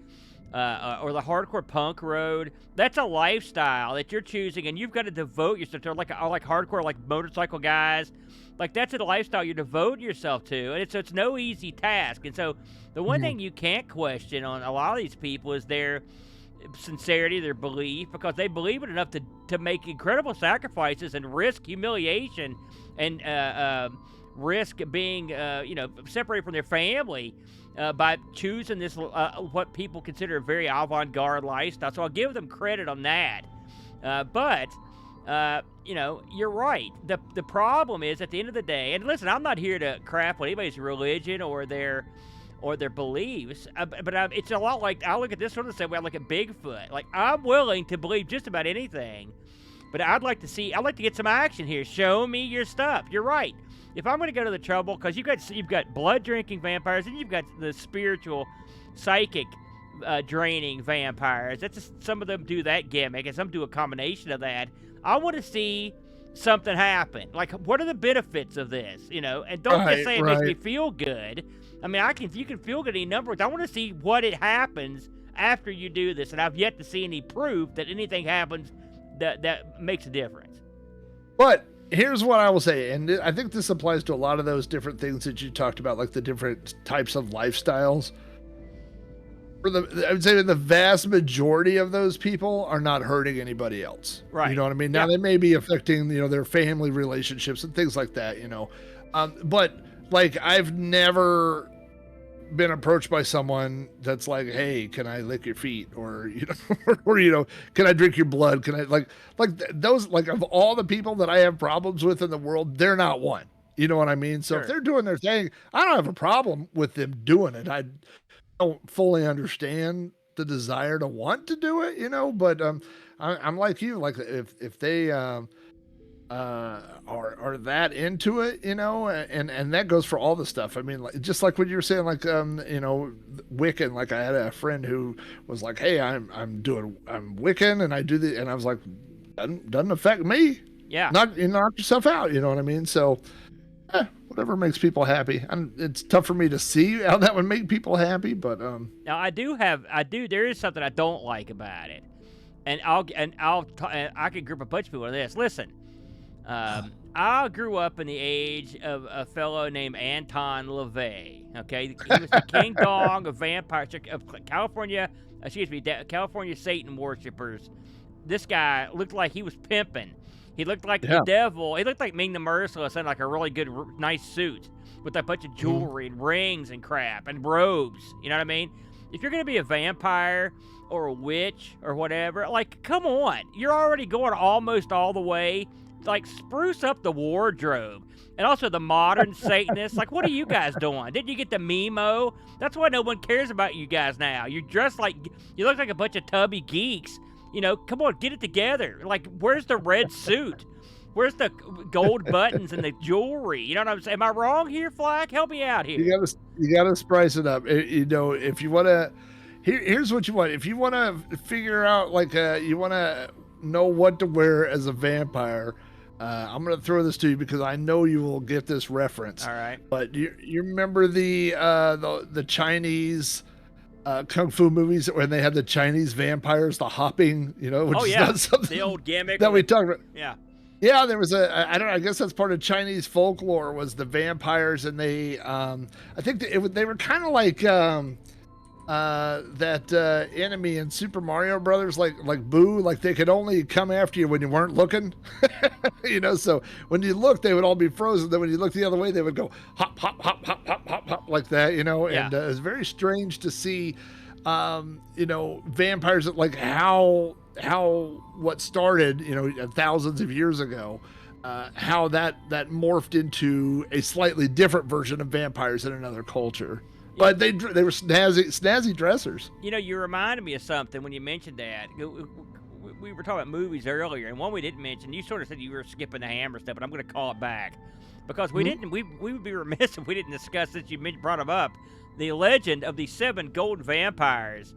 hardcore punk road, that's a lifestyle that you're choosing, and you've got to devote yourself to, like hardcore, like motorcycle guys. Like, that's a lifestyle you devote yourself to, and it's no easy task. And so the one thing you can't question on a lot of these people is their sincerity, their belief, because they believe it enough to make incredible sacrifices and risk humiliation and risk being separated from their family by choosing this what people consider a very avant-garde lifestyle. So I'll give them credit on that. But you're right. The problem is, at the end of the day, and listen, I'm not here to crap on anybody's religion or their beliefs, but it's a lot like, I look at this sort of the same way I look at Bigfoot. Like, I'm willing to believe just about anything, but I'd like to get some action here. Show me your stuff. You're right. If I'm going to go to the trouble, because you've got blood drinking vampires, and you've got the spiritual, psychic, draining vampires. That's just, some of them do that gimmick, and some do a combination of that. I want to see something happen. Like, what are the benefits of this? And don't just say it makes me feel good. I mean, you can feel good any number of ways. I want to see what it happens after you do this, and I've yet to see any proof that anything happens that makes a difference. But here's what I will say, and I think this applies to a lot of those different things that you talked about, like the different types of lifestyles. I would say the vast majority of those people are not hurting anybody else. Right. You know what I mean? Now, they may be affecting, their family relationships and things like that, but like, I've never been approached by someone that's like, hey, can I lick your feet? Or, can I drink your blood? Can I like those, like, of all the people that I have problems with in the world, they're not one. You know what I mean? So if they're doing their thing, I don't have a problem with them doing it. I don't fully understand the desire to want to do it, but I'm like you, like if they are that into it, and that goes for all the stuff. I mean, like, just like what you were saying, like Wiccan. Like, I had a friend who was like, hey, I'm Wiccan, and I do the, and I was like, doesn't affect me. Yeah. Knock yourself out. You know what I mean? So whatever makes people happy. It's tough for me to see how that would make people happy, but now there is something I don't like about it, and I can group a bunch of people on this. Listen, I grew up in the age of a fellow named Anton LaVey. Okay, he was the King Dong of vampires of California. California Satan worshipers. This guy looked like he was pimping. He looked like the devil. He looked like Ming the Merciless in like a really good, nice suit with a bunch of jewelry and rings and crap and robes. You know what I mean? If you're going to be a vampire or a witch or whatever, like, come on. You're already going almost all the way. Like, spruce up the wardrobe. And also the modern Satanists. Like, what are you guys doing? Didn't you get the memo? That's why no one cares about you guys now. You're dressed like, you look like a bunch of tubby geeks. Come on, get it together. Like, where's the red suit? Where's the gold buttons and the jewelry? You know what I'm saying? Am I wrong here, Flack? Help me out here. You gotta spice it up. If you want to, here's what you want. If you want to figure out, like, you want to know what to wear as a vampire, I'm going to throw this to you because I know you will get this reference. All right. But you remember the Chinese kung fu movies when they had the Chinese vampires, the hopping, which is not something the old gimmick that we talked about. Yeah, there was I guess that's part of Chinese folklore, was the vampires, and they I think they were kind of like that enemy in Super Mario Brothers, like Boo, like they could only come after you when you weren't looking. So when you looked, they would all be frozen. Then when you looked the other way, they would go hop, hop, hop, hop, hop, hop, hop, like that. And it's very strange to see, vampires, like how what started, thousands of years ago, how that morphed into a slightly different version of vampires in another culture. But they were snazzy dressers. You reminded me of something when you mentioned that. we were talking about movies earlier, and one we didn't mention. You sort of said you were skipping the Hammer stuff, but I'm going to call it back because we didn't. We would be remiss if we didn't discuss, since you brought them up, the legend of the 7 golden vampires,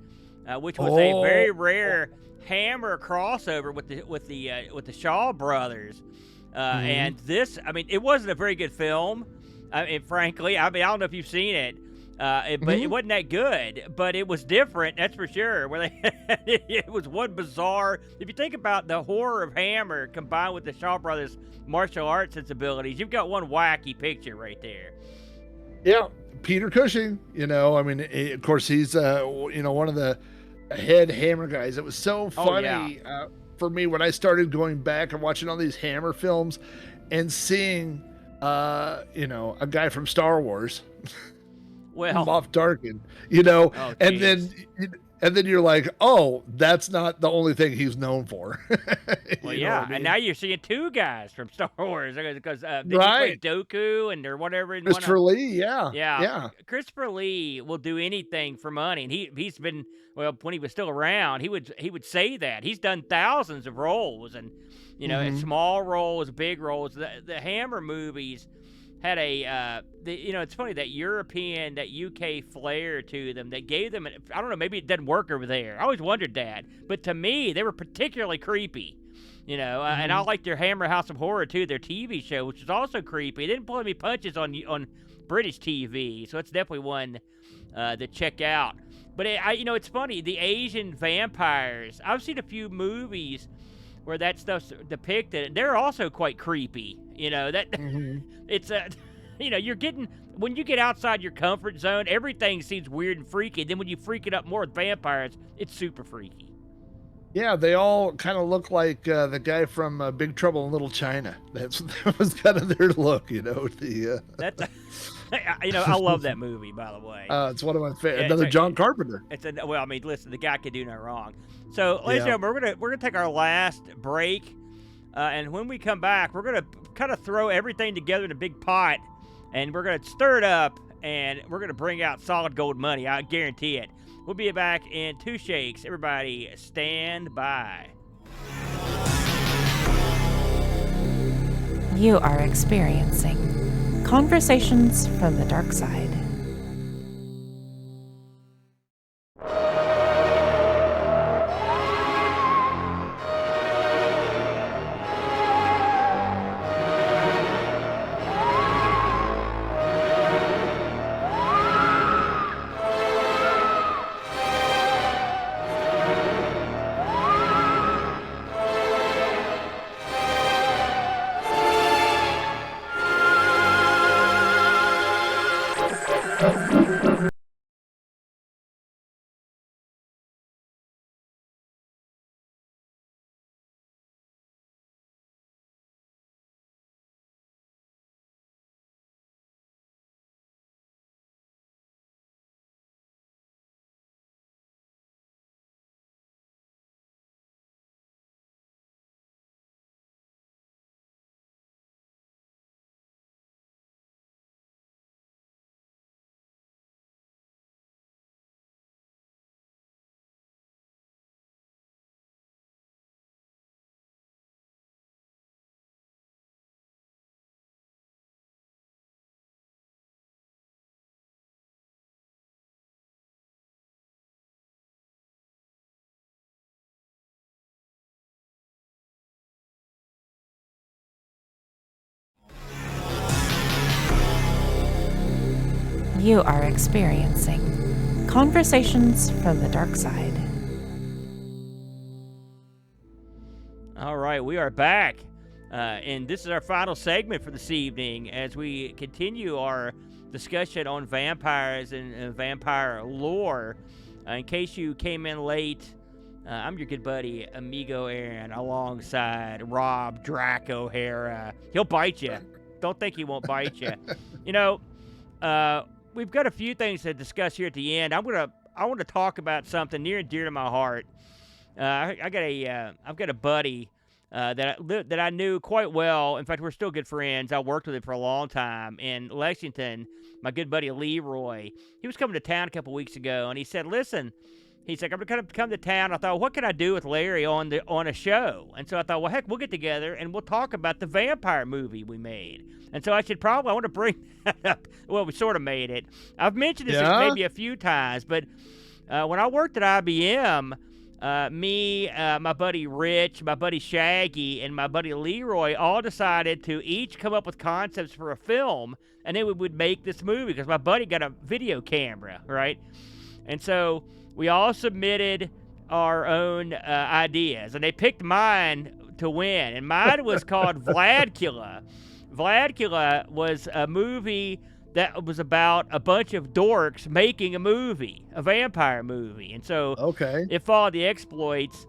which was a very rare Hammer crossover with the Shaw brothers. And this, I mean, it wasn't a very good film. Frankly, I mean, I don't know if you've seen it. But it wasn't that good, but it was different, that's for sure. Where it was one bizarre. If you think about the horror of Hammer combined with the Shaw Brothers martial arts sensibilities, you've got one wacky picture right there. Yeah, Peter Cushing. You know, I mean, of course, he's one of the head Hammer guys. It was so funny for me when I started going back and watching all these Hammer films and seeing, a guy from Star Wars. Well, Moff Tarkin, and then you're like, oh, that's not the only thing he's known for. Well, yeah, and now you're seeing 2 guys from Star Wars because they play Dooku and or whatever. Christopher Lee, yeah. Christopher Lee will do anything for money, and he's been, well, when he was still around, he would say that he's done thousands of roles, and small roles, big roles. The Hammer movies had it's funny, that European, that UK flair to them that gave them, I don't know, maybe it doesn't work over there. I always wondered that. But to me, they were particularly creepy, and I liked their Hammer House of Horror, too, their TV show, which was also creepy. They didn't pull any punches on British TV, so it's definitely one to check out. But, it's funny, the Asian vampires, I've seen a few movies where that stuff's depicted, and they're also quite creepy. It's you're getting, when you get outside your comfort zone, everything seems weird and freaky. Then when you freak it up more with vampires, it's super freaky. Yeah, they all kind of look like the guy from Big Trouble in Little China. That was kind of their look, I love that movie, by the way. It's one of my favorite. Another John Carpenter. Well, I mean, listen, the guy could do no wrong. So, ladies and gentlemen, we're gonna take our last break, and when we come back, we're gonna kind of throw everything together in a big pot, and we're gonna stir it up, and we're gonna bring out solid gold money. I guarantee it. We'll be back in 2 shakes. Everybody, stand by. You are experiencing Conversations from the Dark Side. You are experiencing Conversations from the Dark Side. All right, we are back, and this is our final segment for this evening as we continue our discussion on vampires and vampire lore. In case you came in late, I'm your good buddy, Amigo Aaron, alongside Rob DRAC O'Hara. He'll bite you. Don't think he won't bite you. We've got a few things to discuss here at the end. I want to talk about something near and dear to my heart. I've got a buddy that I knew quite well. In fact, we're still good friends. I worked with him for a long time in Lexington. My good buddy Leroy. He was coming to town a couple weeks ago, and he said, "Listen, he's like, I'm going to come to town. I thought, what can I do with Larry on a show? And so I thought, well, heck, we'll get together and we'll talk about the vampire movie we made. And so I want to bring that up. Well, we sort of made it. I've mentioned this maybe a few times, but when I worked at IBM, me, my buddy Rich, my buddy Shaggy, and my buddy Leroy all decided to each come up with concepts for a film, and then we would make this movie because my buddy got a video camera, right? And so we all submitted our own ideas, and they picked mine to win, and mine was called Vladkula. Vladkula was a movie that was about a bunch of dorks making a movie, a vampire movie. And so it followed the exploits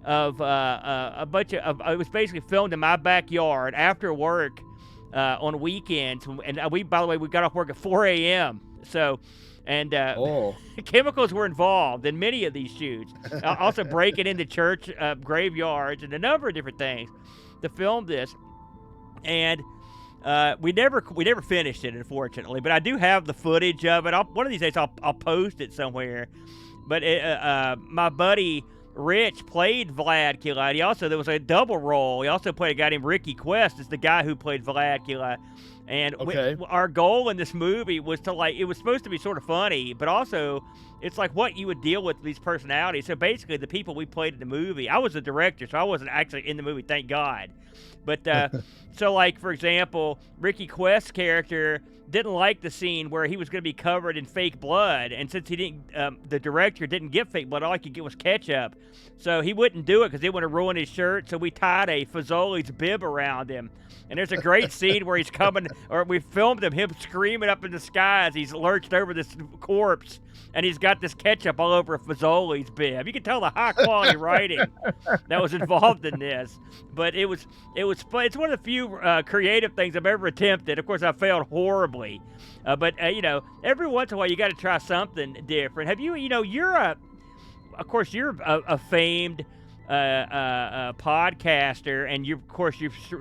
of a bunch of, it was basically filmed in my backyard after work on weekends. And we, by the way, we got off work at 4 a.m. So, and chemicals were involved in many of these shoots. Also breaking into church graveyards and a number of different things to film this. And we never finished it, unfortunately, but I do have the footage of it. One of these days I'll post it somewhere. But my buddy Rich played Vladkula. There was a double role. He also played a guy named Ricky Quest as the guy who played Vladkula. And our goal in this movie was to, like, it was supposed to be sort of funny, but also it's like what you would deal with these personalities. So basically the people we played in the movie, I was the director, so I wasn't actually in the movie, thank God. But so, like, for example, Ricky Quest's character didn't like the scene where he was going to be covered in fake blood, and since he didn't, the director didn't get fake blood, all he could get was ketchup, so he wouldn't do it because it would have ruined his shirt. So we tied a Fazoli's bib around him, and there's a great scene where he's coming, or we filmed him screaming up in the sky as he's lurched over this corpse, and he's got this ketchup all over Fazoli's bib. You can tell the high quality writing that was involved in this, but it was fun. It's one of the few creative things I've ever attempted. Of course, I failed horribly, but every once in a while you got to try something different. Have you? You're a famed podcaster, and you've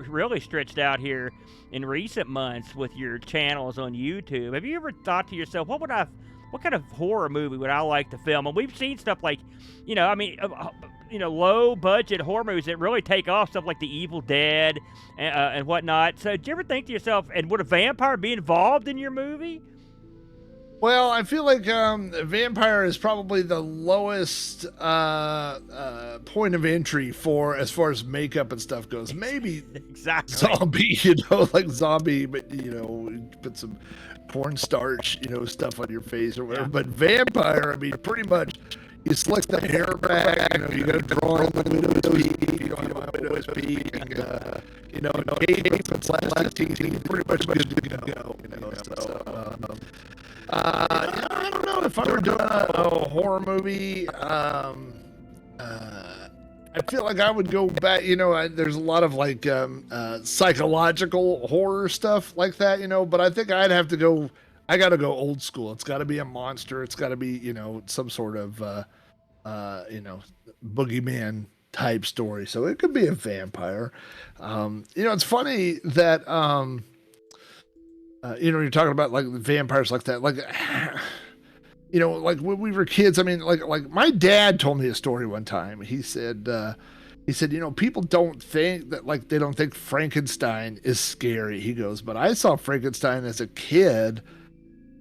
really stretched out here in recent months with your channels on YouTube. Have you ever thought to yourself, what kind of horror movie would I like to film? And we've seen stuff like, low budget horror movies that really take off, stuff like The Evil Dead and whatnot. So did you ever think to yourself, and would a vampire be involved in your movie? Well, I feel like vampire is probably the lowest point of entry as far as makeup and stuff goes. Maybe zombie, like zombie, but put some cornstarch, stuff on your face or whatever. Yeah. But vampire, I mean, pretty much you slick the hair back, you got to draw in the widow's peak, widow's peak, and cape and plastic teeth, you're pretty much good to go. I don't know if I were doing a horror movie. I feel like I would go back. There's a lot of like psychological horror stuff like that. But I think I'd have to go. I got to go old school. It's got to be a monster. It's got to be some sort of boogeyman type story. So it could be a vampire. It's funny that. You're talking about like vampires like that, like, like when we were kids. I mean, like my dad told me a story one time. He said, people don't think that, like, they don't think Frankenstein is scary. He goes, but I saw Frankenstein as a kid,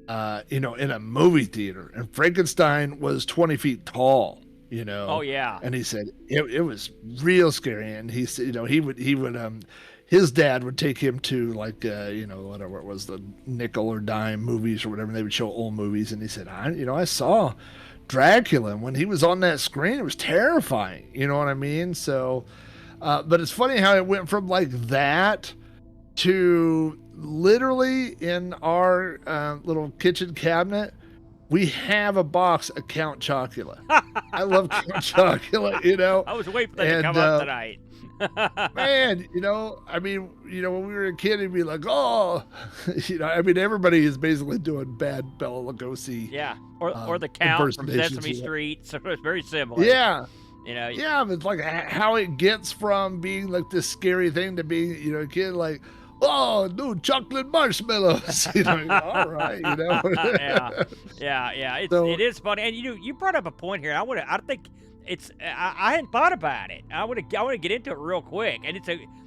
in a movie theater, and Frankenstein was 20 feet tall. Oh yeah. And he said it was real scary. And he said, he would his dad would take him to, like, whatever it was, the nickel or dime movies or whatever. And they would show old movies. And he said, I saw Dracula. And when he was on that screen, it was terrifying. You know what I mean? So, but it's funny how it went from like that to literally in our little kitchen cabinet, we have a box of Count Chocula. I love Count Chocula, I was waiting for that to come up tonight. Man, I mean, when we were a kid, it'd be like, oh, I mean, everybody is basically doing bad Bela Lugosi. Yeah, or the Count from Sesame Street. So it's very similar. Yeah. Yeah, but it's like how it gets from being like this scary thing to being, a kid like, oh, new chocolate marshmallows. You know, all right, you know. yeah. So- It is funny, and you brought up a point here. I think it's I hadn't thought about it. I want to get into it real quick, and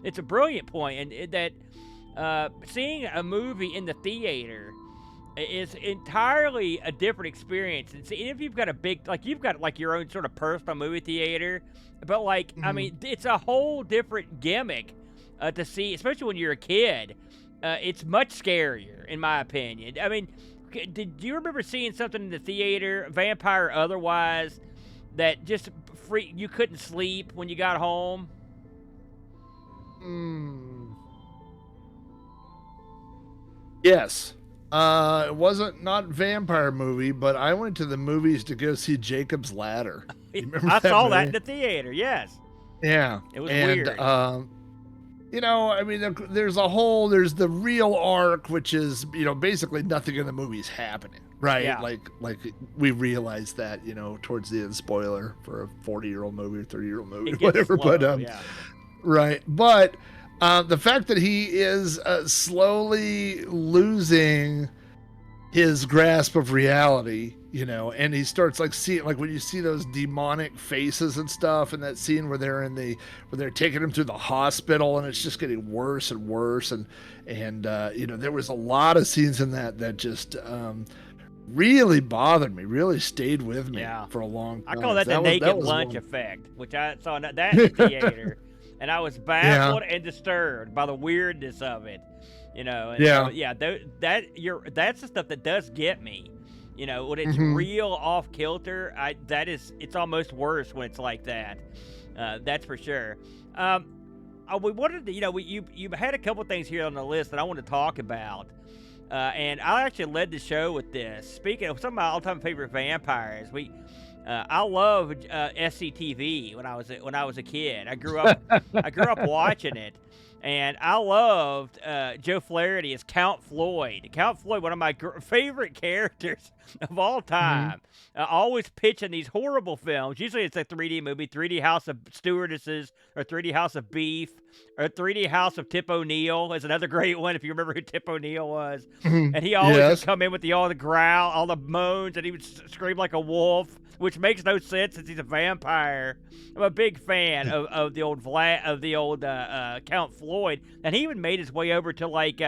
it's a brilliant point, and that seeing a movie in the theater is entirely a different experience. And see, if you've got you've got like your own sort of personal movie theater, but like I mean, it's a whole different gimmick to see, especially when you're a kid. It's much scarier, in my opinion. I mean, did you remember seeing something in the theater, vampire or otherwise, that just you couldn't sleep when you got home? Yes. It wasn't not vampire movie, but I went to the movies to go see Jacob's Ladder. You remember I saw movie? that in the theater. Yes. Yeah. It was and, weird. You know, I mean, there's the real arc, which is, you know, basically nothing in the movie's happening, right? Yeah. Like we realized that, you know, towards the end, spoiler for a 40-year-old movie or 30-year-old movie, It gets whatever. slow, But yeah. right. But the fact that he is slowly losing his grasp of reality, you know, and he starts like seeing, like when you see those demonic faces and stuff, and that scene where they're taking him through the hospital, and it's just getting worse and worse, and you know, there was a lot of scenes in that just really bothered me, really stayed with me for a long time. I call that the was naked lunch one. effect, which I saw that in the theater, and I was baffled and disturbed by the weirdness of it. You know, and that's the stuff that does get me. You know, when it's real off kilter, it's almost worse when it's like that. That's for sure. We wanted to, you know, you had a couple things here on the list that I want to talk about, and I actually led the show with this. Speaking of some of my all-time favorite vampires, I loved SCTV when I was a kid. I grew up watching it. And I loved Joe Flaherty as Count Floyd. Count Floyd, one of my favorite characters of all time. Always pitching these horrible films. Usually it's a 3D movie, 3D House of Stewardesses, or 3D House of Beef, or 3D House of Tip O'Neill is another great one if you remember who Tip O'Neill was. And he always would come in with all the growl, all the moans, and he would scream like a wolf, which makes no sense since he's a vampire. I'm a big fan of the old Count Floyd, and he even made his way over to like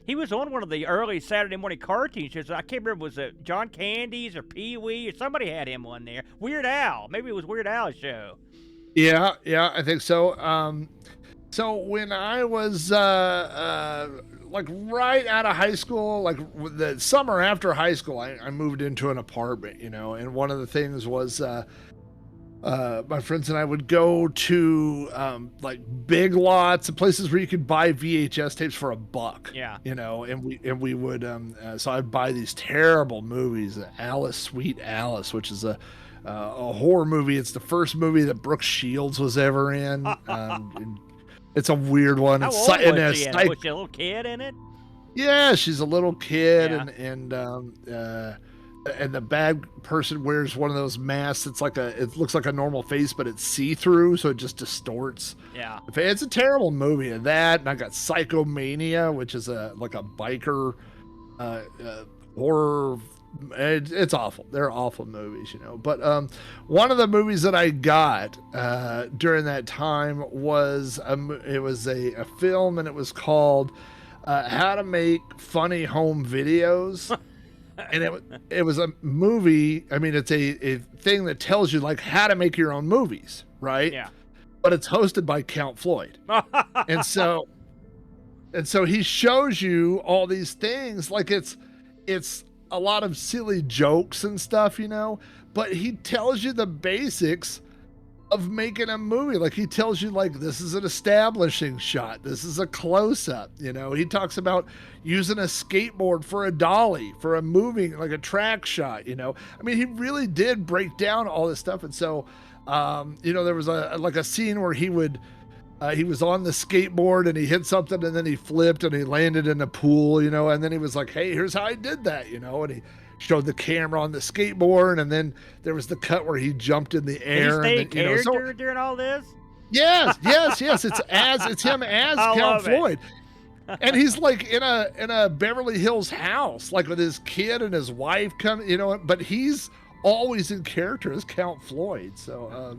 he was on one of the early Saturday morning cartoon shows. I can't remember, was it John Candy's or Pee Wee or somebody had him on there. Weird Al, maybe it was Weird Al's show. Yeah, I think so. So when I was like right out of high school, like the summer after high school, I moved into an apartment, you know, and one of the things was my friends and I would go to like Big Lots and places where you could buy VHS tapes for $1. Yeah. You know, and we would so I'd buy these terrible movies, Alice, Sweet Alice, which is a horror movie. It's the first movie that Brooke Shields was ever in. It's a weird one. How It's old in was she? a Was she a little kid in it? Yeah, she's a little kid, Yeah. and the bad person wears one of those masks. It looks like a normal face, but it's see-through, so it just distorts. Yeah. It's a terrible movie. And that, and I got Psychomania, which is like a biker horror. It's awful. They're awful movies, you know. But one of the movies that I got during that time was a film, and it was called How to Make Funny Home Videos. And it was a movie. I mean, it's a thing that tells you like how to make your own movies, right? Yeah. But it's hosted by Count Floyd. and so he shows you all these things, like it's a lot of silly jokes and stuff, you know, but he tells you the basics of making a movie. Like he tells you, like, this is an establishing shot, this is a close-up, you know. He talks about using a skateboard for a dolly, for a moving, like a track shot, you know. I mean, he really did break down all this stuff. And so you know, there was a scene where he was on the skateboard and he hit something, and then he flipped and he landed in a pool, you know, and then he was like, hey, here's how I did that, you know, and he showed the camera on the skateboard, and then there was the cut where he jumped in the air. Did he stay and then, you know, character during all this? yes, it's him as I Count love it. Floyd. And he's like in a Beverly Hills house, like with his kid and his wife come, but he's always in character as Count Floyd. So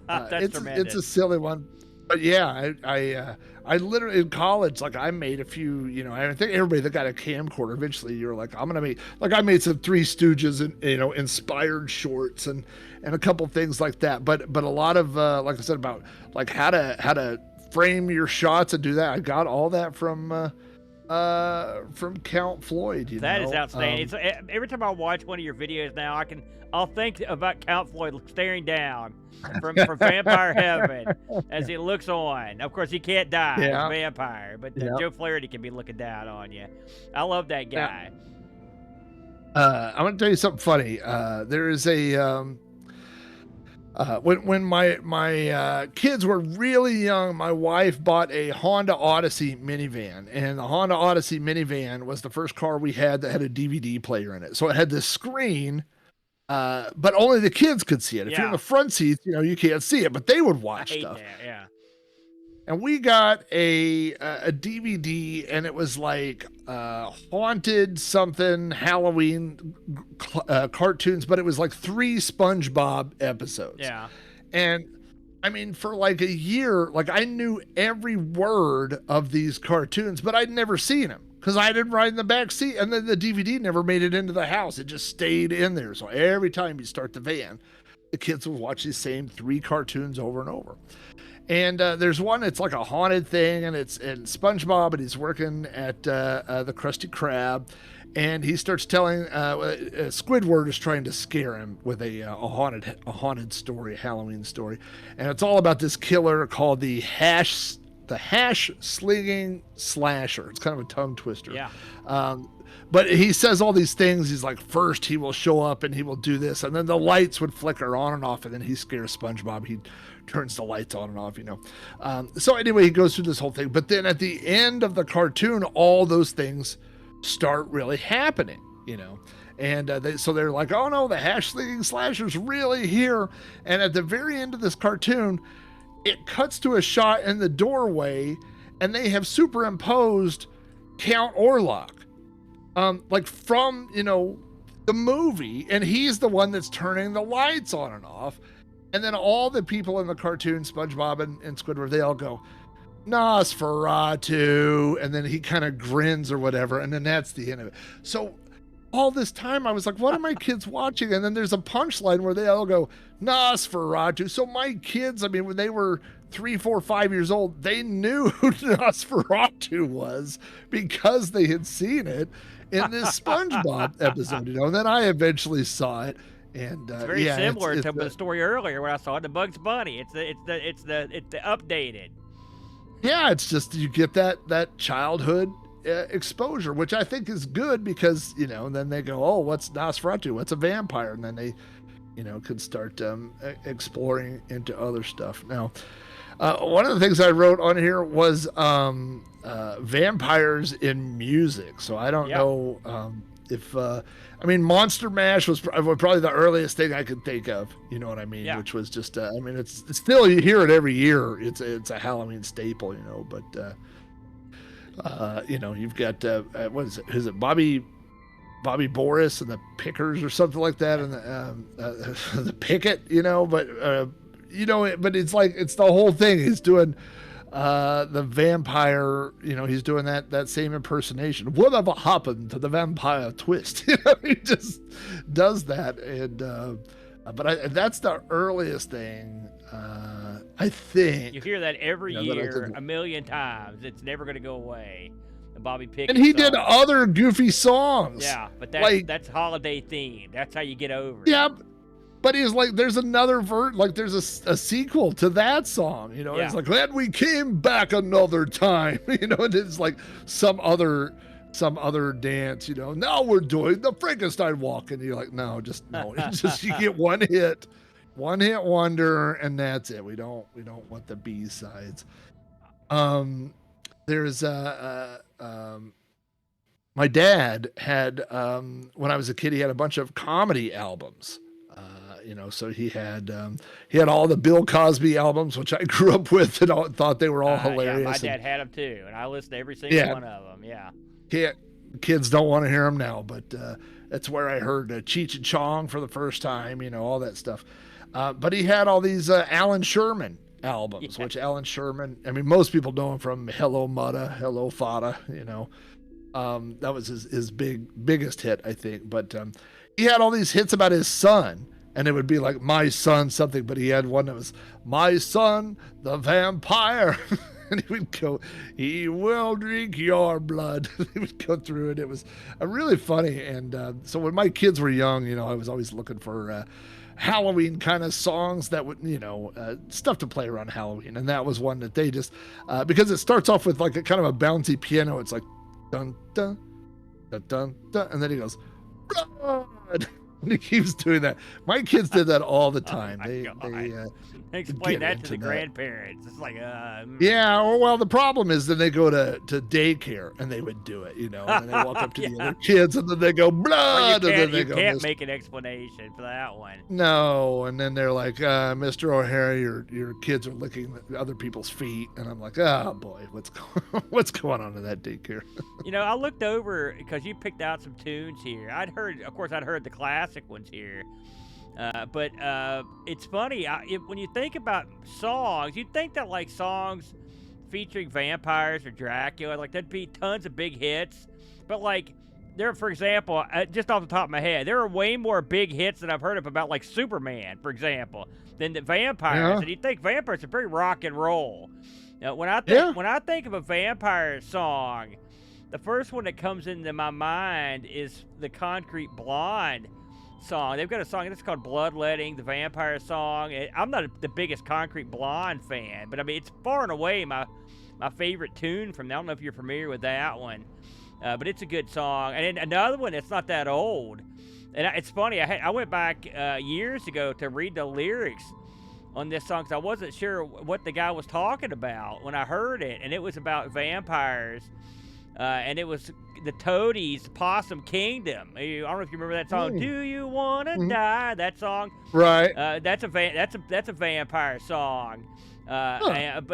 That's tremendous. it's a silly one. But yeah, I literally in college, like I made a few, I think everybody that got a camcorder eventually, you're like, I'm gonna make, like I made some Three Stooges and inspired shorts and a couple things like that. But a lot of like I said about like how to frame your shots and do that. I got all that from Count Floyd. That is outstanding. Every time I watch one of your videos now, I'll think about Count Floyd staring down from Vampire Heaven as he looks on. Of course, he can't die. He's a vampire, but Joe Flaherty can be looking down on you. I love that guy. I'm going to tell you something funny. There is a when my kids were really young, my wife bought a Honda Odyssey minivan, and the Honda Odyssey minivan was the first car we had that had a DVD player in it. So it had this screen, but only the kids could see it. If you're in the front seats, you can't see it, but they would watch stuff. That, yeah. And we got a DVD, and it was like haunted something Halloween cartoons, but it was like 3 SpongeBob episodes. Yeah. And I mean, for like a year, like I knew every word of these cartoons, but I'd never seen them because I didn't ride in the back seat, and then the DVD never made it into the house. It just stayed in there. So every time you start the van, the kids would watch these same 3 cartoons over and over. And there's one, it's like a haunted thing, and it's SpongeBob, and he's working at the Krusty Krab, and he starts telling Squidward is trying to scare him with a haunted story, a Halloween story, and it's all about this killer called the hash slinging slasher. It's kind of a tongue twister. Yeah. But he says all these things. He's like, first he will show up and he will do this, and then the lights would flicker on and off, and then he scares SpongeBob. He turns the lights on and off, So anyway, he goes through this whole thing. But then at the end of the cartoon, all those things start really happening, And so they're like, oh no, the hash slinging slasher's really here. And at the very end of this cartoon, it cuts to a shot in the doorway, and they have superimposed Count Orlok. Like from, the movie, and he's the one that's turning the lights on and off. And then all the people in the cartoon, SpongeBob and Squidward, they all go, Nosferatu. And then he kind of grins or whatever. And then that's the end of it. So all this time I was like, what are my kids watching? And then there's a punchline where they all go, Nosferatu. So my kids, I mean, when they were 3, 4, 5 years old, they knew who Nosferatu was because they had seen it in this SpongeBob episode, And then I eventually saw it. And it's very similar to the story earlier when I saw the Bugs Bunny. It's the updated. Yeah, it's just you get that childhood exposure, which I think is good because and then they go, oh, what's Nosferatu? What's a vampire? And then they could start exploring into other stuff. Now, one of the things I wrote on here was vampires in music. So I don't know if Monster Mash was probably the earliest thing I could think of, you know what I mean? Yeah. Which was just, it's still, you hear it every year. It's a Halloween staple, but, you've got, what is it? Is it Bobby Boris and the Pickers or something like that? And the Picket, but it's like, it's the whole thing. He's doing, the vampire, he's doing that same impersonation. Whatever happened to the vampire twist? He just does that. And but that's the earliest thing. I think you hear that every year a million times. It's never going to go away. The Bobby Pickett. And he did other goofy songs. Yeah, but that's holiday themed. That's how you get over it. Yeah. But he's like, there's another there's a sequel to that song, It's like, and we came back another time, and it's like some other dance, Now we're doing the Frankenstein walk, and you're like, no, it's just you get one hit wonder, and that's it. We don't want the B-sides. There's my dad had when I was a kid, he had a bunch of comedy albums. So he had all the Bill Cosby albums, which I grew up with and thought they were all hilarious. Yeah, my dad had them too, and I listened to every single one of them. Yeah. Kids don't want to hear them now, but that's where I heard Cheech and Chong for the first time, all that stuff. But he had all these Alan Sherman albums, which Alan Sherman, most people know him from Hello Mutta, Hello Fada, that was his biggest hit, I think. But he had all these hits about his son, and it would be like My Son something, but he had one that was My Son the Vampire. And he would go, he will drink your blood. He would go through it. It was really funny. And so when my kids were young, I was always looking for Halloween kind of songs that would, stuff to play around Halloween. And that was one that they just, because it starts off with like a kind of a bouncy piano. It's like, dun, dun, dun, dun, dun. And then he goes, blood. And he keeps doing that. My kids did that all the time. They explain that to the grandparents. It's like, yeah. Well, the problem is then they go to daycare and they would do it, and then they walk up to the other kids and then they go blood. Well, and then they you can't make an explanation for that one. No, and then they're like, Mr. O'Hara, your kids are licking other people's feet, and I'm like, oh boy, what's going on in that daycare? I looked over because you picked out some tunes here. I'd heard the classic ones here. But it's funny, when you think about songs, you'd think that like songs featuring vampires or Dracula, like there'd be tons of big hits. But like for example, just off the top of my head, there are way more big hits that I've heard of about like Superman, for example, than the vampires. Yeah. And you'd think vampires are very rock and roll. When I think of a vampire song, the first one that comes into my mind is the Concrete Blonde song. They've got a song that's called Bloodletting, the vampire song. I'm not the biggest Concrete Blonde fan, but it's far and away my favorite tune from them. I don't know if you're familiar with that one, but it's a good song. And then another one that's not that old, and it's funny, I went back years ago to read the lyrics on this song because I wasn't sure what the guy was talking about when I heard it, and it was about vampires. And it was the Toadies' Possum Kingdom. I don't know if you remember that song. Do you wanna die? That song. Right. That's a vampire song. But I've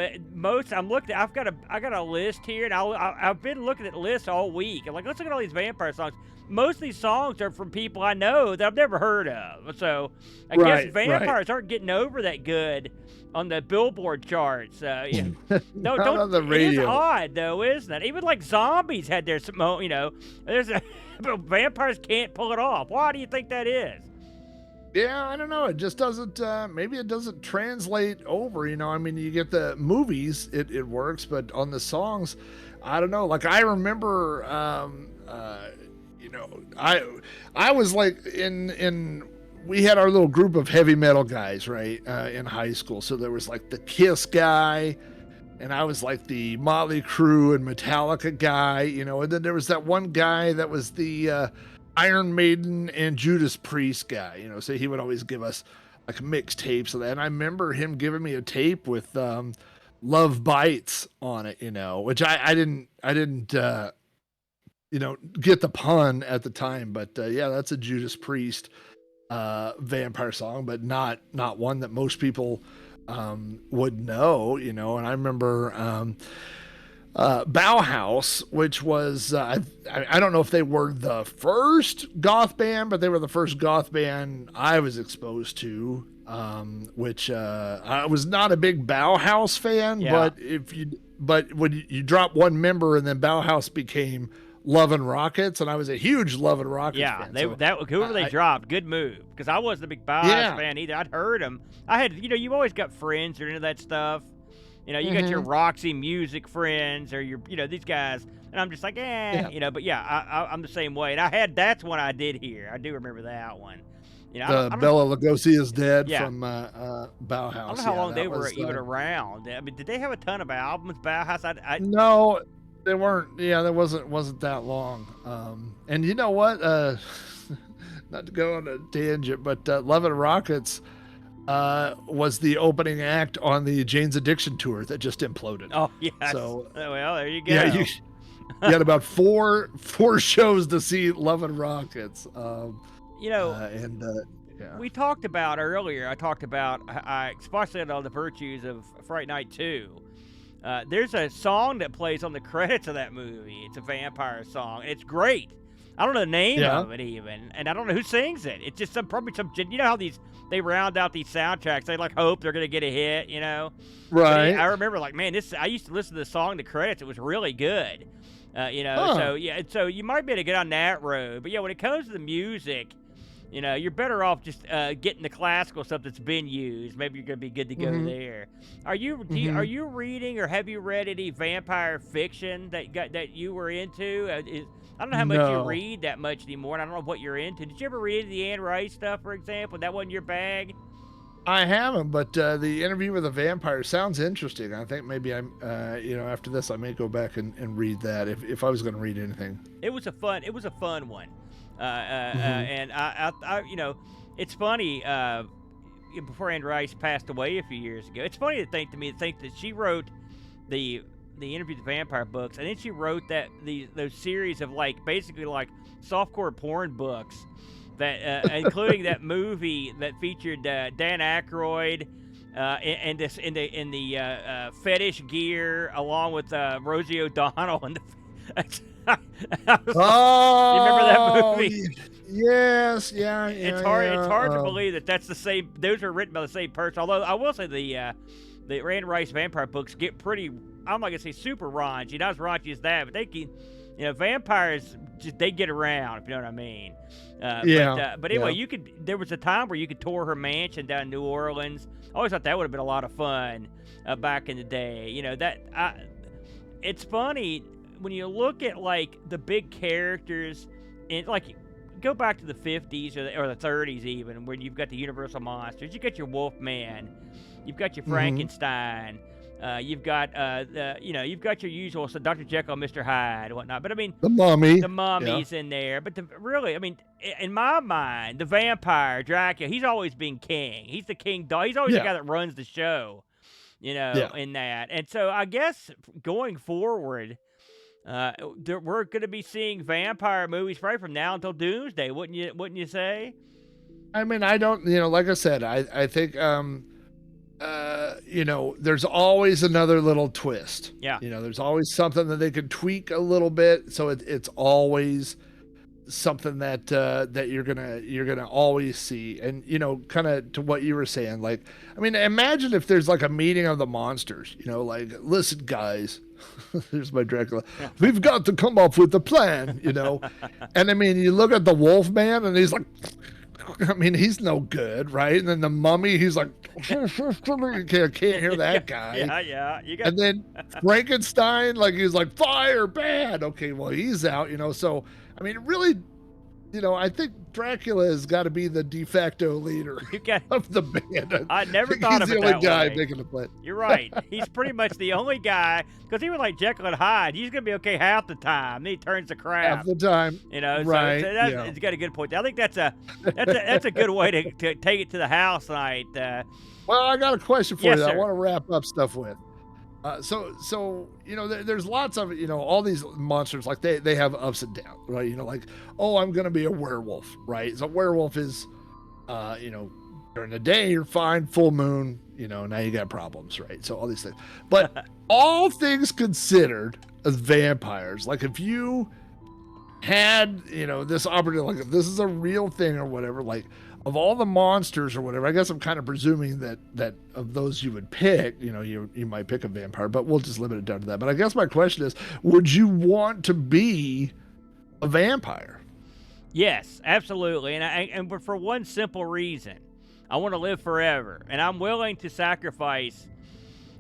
got a list here, and I've been looking at the list all week. I'm like, let's look at all these vampire songs. Most of these songs are from people I know that I've never heard of. So I guess vampires aren't getting over that good on the Billboard charts. Yeah. No, Not on the radio. It is odd though, isn't it? Even like zombies had their, but vampires can't pull it off. Why do you think that is? Yeah, I don't know. It just doesn't, maybe it doesn't translate over, you get the movies, it works, but on the songs, I don't know. Like I remember, I was like we had our little group of heavy metal guys, right, in high school. So there was like the Kiss guy, and I was like the Motley Crue and Metallica guy, and then there was that one guy that was the Iron Maiden and Judas Priest guy, so he would always give us like mixtapes of that. And I remember him giving me a tape with Love Bites on it, which I didn't get the pun at the time, but yeah, that's a Judas Priest vampire song, but not one that most people would know, and I remember Bauhaus, which was I don't know if they were the first goth band, but they were the first goth band I was exposed to, which I was not a big Bauhaus fan, but when you drop one member and then Bauhaus became Love and Rockets, and I was a huge Love and Rockets fan. Whoever they dropped, good move, because I wasn't a big Bauhaus fan either. I'd heard them. I had, you've always got friends that are into that stuff. You got your Roxy Music friends, or your, these guys, and I'm just like, but yeah, I'm the same way. And that's one I did hear. I do remember that one. Bela Lugosi is Dead from Bauhaus. I don't know how long they were even around. I mean, did they have a ton of albums, Bauhaus? No, they weren't. Yeah, that wasn't that long. And you know what? Not to go on a tangent, but Love and Rockets was the opening act on the Jane's Addiction tour that just imploded. Oh yes. So well, there you go. Yeah, you had about four shows to see Love and Rockets. we talked about earlier. I talked about especially on the virtues of Fright Night 2. There's a song that plays on the credits of that movie. It's a vampire song, and it's great. I don't know the name of it even, and I don't know who sings it. It's just probably some. You know how they round out these soundtracks. They like hope they're gonna get a hit, you know. Right. I remember like, man, I used to listen to the song, the credits. It was really good. So yeah, so you might be able to get on that road. But yeah, when it comes to the music, you know, you're better off just getting the classical stuff that's been used. Maybe you're gonna be good to go there. Are you are you reading or have you read any vampire fiction that you were into? I don't know how much you read that much anymore, and I don't know what you're into. Did you ever read the Anne Rice stuff, for example? That wasn't your bag? I haven't, but the interview with a vampire sounds interesting. I think maybe I'm, after this, I may go back and read that if I was going to read anything. It was a fun one, and I it's funny. Before Anne Rice passed away a few years ago, it's funny to think that she wrote the Interview with the Vampire books, and then she wrote those series of basically softcore porn books. That including that movie that featured Dan Aykroyd in the fetish gear along with Rosie O'Donnell and you remember that movie? Yes, yeah. It's hard to believe that's the same. Those are written by the same person. Although I will say the Anne Rice vampire books get pretty. I'm not gonna say super raunchy, not as raunchy as that, but they can. Vampires they get around, if you know what I mean. But anyway, there was a time where you could tour her mansion down in New Orleans. I always thought that would have been a lot of fun back in the day. It's funny when you look at the big characters in go back to the 50s or the 30s even, where you've got the Universal monsters. You got your Wolfman, you've got your Frankenstein. You've got you've got your usual Dr. Jekyll, Mr. Hyde, and whatnot. But I mean, the mummy's in there. But in my mind, the vampire Dracula, he's always been king. He's the king dog. He's always the guy that runs the show. In that. And so I guess going forward, we're going to be seeing vampire movies right from now until Doomsday. Wouldn't you say? I mean, I don't. Like I said, I think. There's always another little twist. Yeah. There's always something that they could tweak a little bit. So it's always something that you're gonna always see. And kind of to what you were saying, imagine if there's a meeting of the monsters. Listen, guys, here's my Dracula. We've got to come up with a plan. And I mean, you look at the Wolfman, and he's like. I mean, he's no good, right? And then the mummy, he's like, I can't hear that guy. Yeah. And then Frankenstein, he's like, fire, bad. Okay, well, he's out, So, I mean, really, I think Dracula has got to be the de facto leader of the band. I never thought of it that way. He's the only guy making the play. You're right. He's pretty much the only guy, because he was like Jekyll and Hyde. He's going to be okay half the time. Then he turns the crap. Half the time. Right. So he's got a good point. I think that's a good way to take it to the house tonight. Well, I got a question for you that sir. I want to wrap up stuff with. So there's lots of all these monsters they have ups and downs, right? I'm gonna be a werewolf, right? So werewolf is during the day you're fine, full moon, now you got problems, right? So all these things, but all things considered, as vampires, if you had this opportunity, if this is a real thing or whatever, of all the monsters or whatever, I guess I'm kind of presuming that of those you would pick, you might pick a vampire, but we'll just limit it down to that. But I guess my question is, would you want to be a vampire? Yes, absolutely. And for one simple reason, I want to live forever, and I'm willing to sacrifice.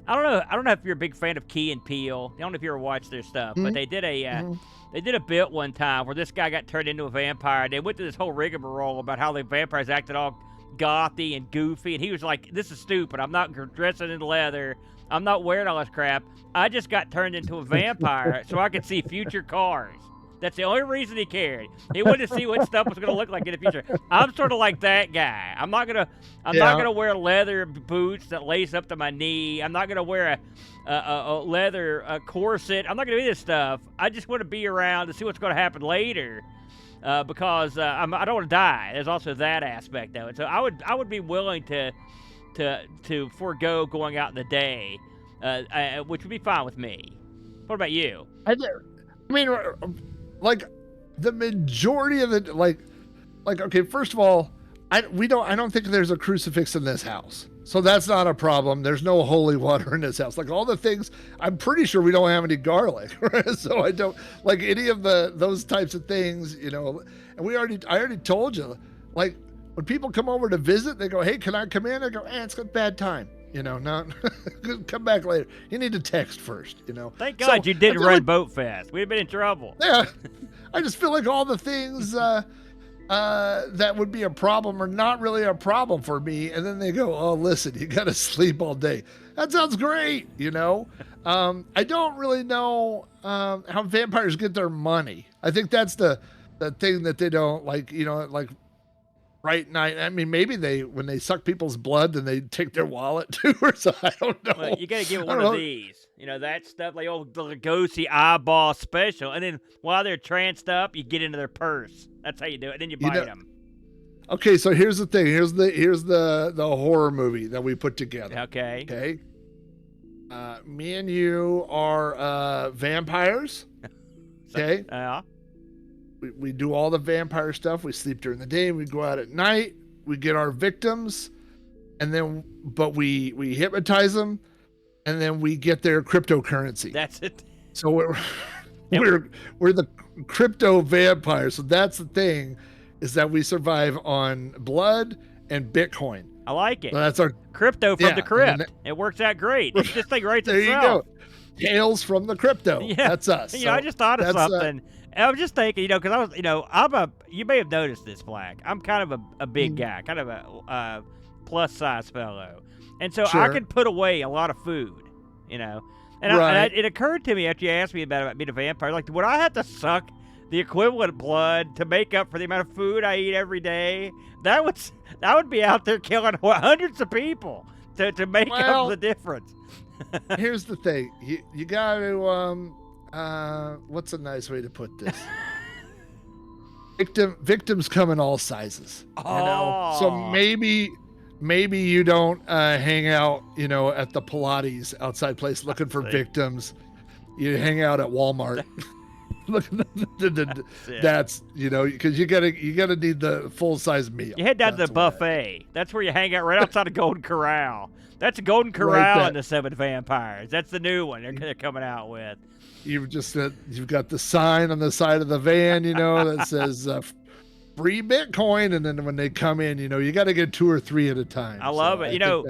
I don't know if you're a big fan of Key and Peele. I don't know if you ever watched their stuff, but they did They did a bit one time where this guy got turned into a vampire. They went to this whole rigmarole about how the vampires acted all gothy and goofy, and he was like, this is stupid. I'm not dressing in leather. I'm not wearing all this crap. I just got turned into a vampire so I could see future cars. That's the only reason he cared. He wanted to see what stuff was going to look like in the future. I'm sort of like that guy. I'm not gonna wear leather boots that lace up to my knee. I'm not gonna wear a leather corset. I'm not gonna do this stuff. I just want to be around to see what's going to happen later. because I don't want to die. There's also that aspect of it. So I would be willing to forego going out in the day, which would be fine with me. What about you? I mean, like the majority of the like okay. First of all, I don't think there's a crucifix in this house, so that's not a problem. There's no holy water in this house. Like all the things, I'm pretty sure we don't have any garlic, right? So I don't like any of those types of things, you know. And I already told you, like when people come over to visit, they go, "Hey, can I come in?" I go, "It's a bad time." You know, not come back later. You need to text first, you know. Thank God you didn't run Boat Fest. We'd have been in trouble. Yeah, I just feel like all the things that would be a problem are not really a problem for me. And then they go, "Oh, listen, you got to sleep all day." That sounds great, you know. I don't really know how vampires get their money. I think that's the thing that they don't like, you know, like. Right night. I mean, maybe when they suck people's blood, then they take their wallet too, or so. I don't know. Well, you got to give it one of these. You know, that stuff like old Lugosi eyeball special. And then while they're tranced up, you get into their purse. That's how you do it. And then you bite them. Okay, so here's the thing. Here's the horror movie that we put together. Okay. Okay. Me and you are vampires. Okay. Yeah. We do all the vampire stuff. We sleep during the day. We go out at night. We get our victims, and then but we hypnotize them, and then we get their cryptocurrency. That's it. So we're the crypto vampires. So that's the thing, is that we survive on blood and Bitcoin. I like it. So that's our crypto from the crypt. It works out great. It's just like right there itself. You go. Tales from the crypto. Yeah. That's us. You know, I just thought of something. I was just thinking, you know, because I was, you know, you may have noticed this, Flack. I'm kind of a big guy, kind of a plus size fellow. And so I can put away a lot of food, you know. And it occurred to me after you asked me about being a vampire, like, would I have to suck the equivalent of blood to make up for the amount of food I eat every day? That would be out there killing hundreds of people to make up the difference. Here's the thing. You got to... what's a nice way to put this? Victims come in all sizes. You know? So maybe you don't hang out, you know, at the Pilates outside place looking for victims. You hang out at Walmart. That's, you know, because you gotta need the full size meal. You head down to the buffet. That's where you hang out, right outside of Golden Corral. That's a Golden Corral and the 7 Vampires. That's the new one they're coming out with. You've got the sign on the side of the van, you know, that says free Bitcoin, and then when they come in, you know, you got to get 2 or 3 at a time. I love it. You know,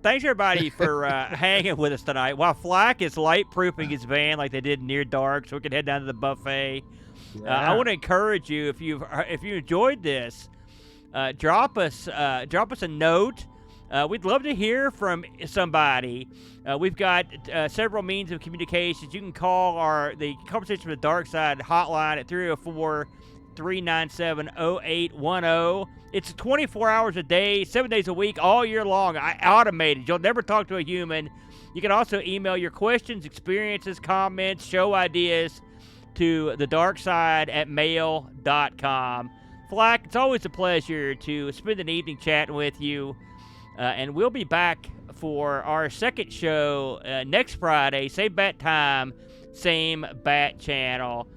thanks everybody for hanging with us tonight. While Flack is light-proofing his van like they did Near Dark, so we can head down to the buffet. I want to encourage you, if you enjoyed this, drop us a note. We'd love to hear from somebody. We've got several means of communications. You can call the Conversation from the Dark Side hotline at 304-397-0810. It's 24 hours a day, 7 days a week, all year long. Automated. You'll never talk to a human. You can also email your questions, experiences, comments, show ideas to thedarkside@mail.com. Flack, it's always a pleasure to spend an evening chatting with you. And we'll be back for our second show next Friday, same bat time, same bat channel.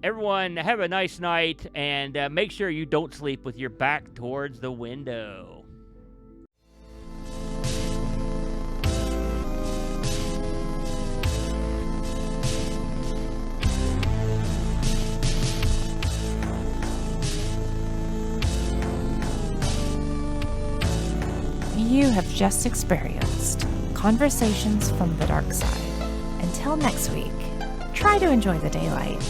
Everyone, have a nice night, and make sure you don't sleep with your back towards the window. You have just experienced Conversations from the Dark Side. Until next week, try to enjoy the daylight.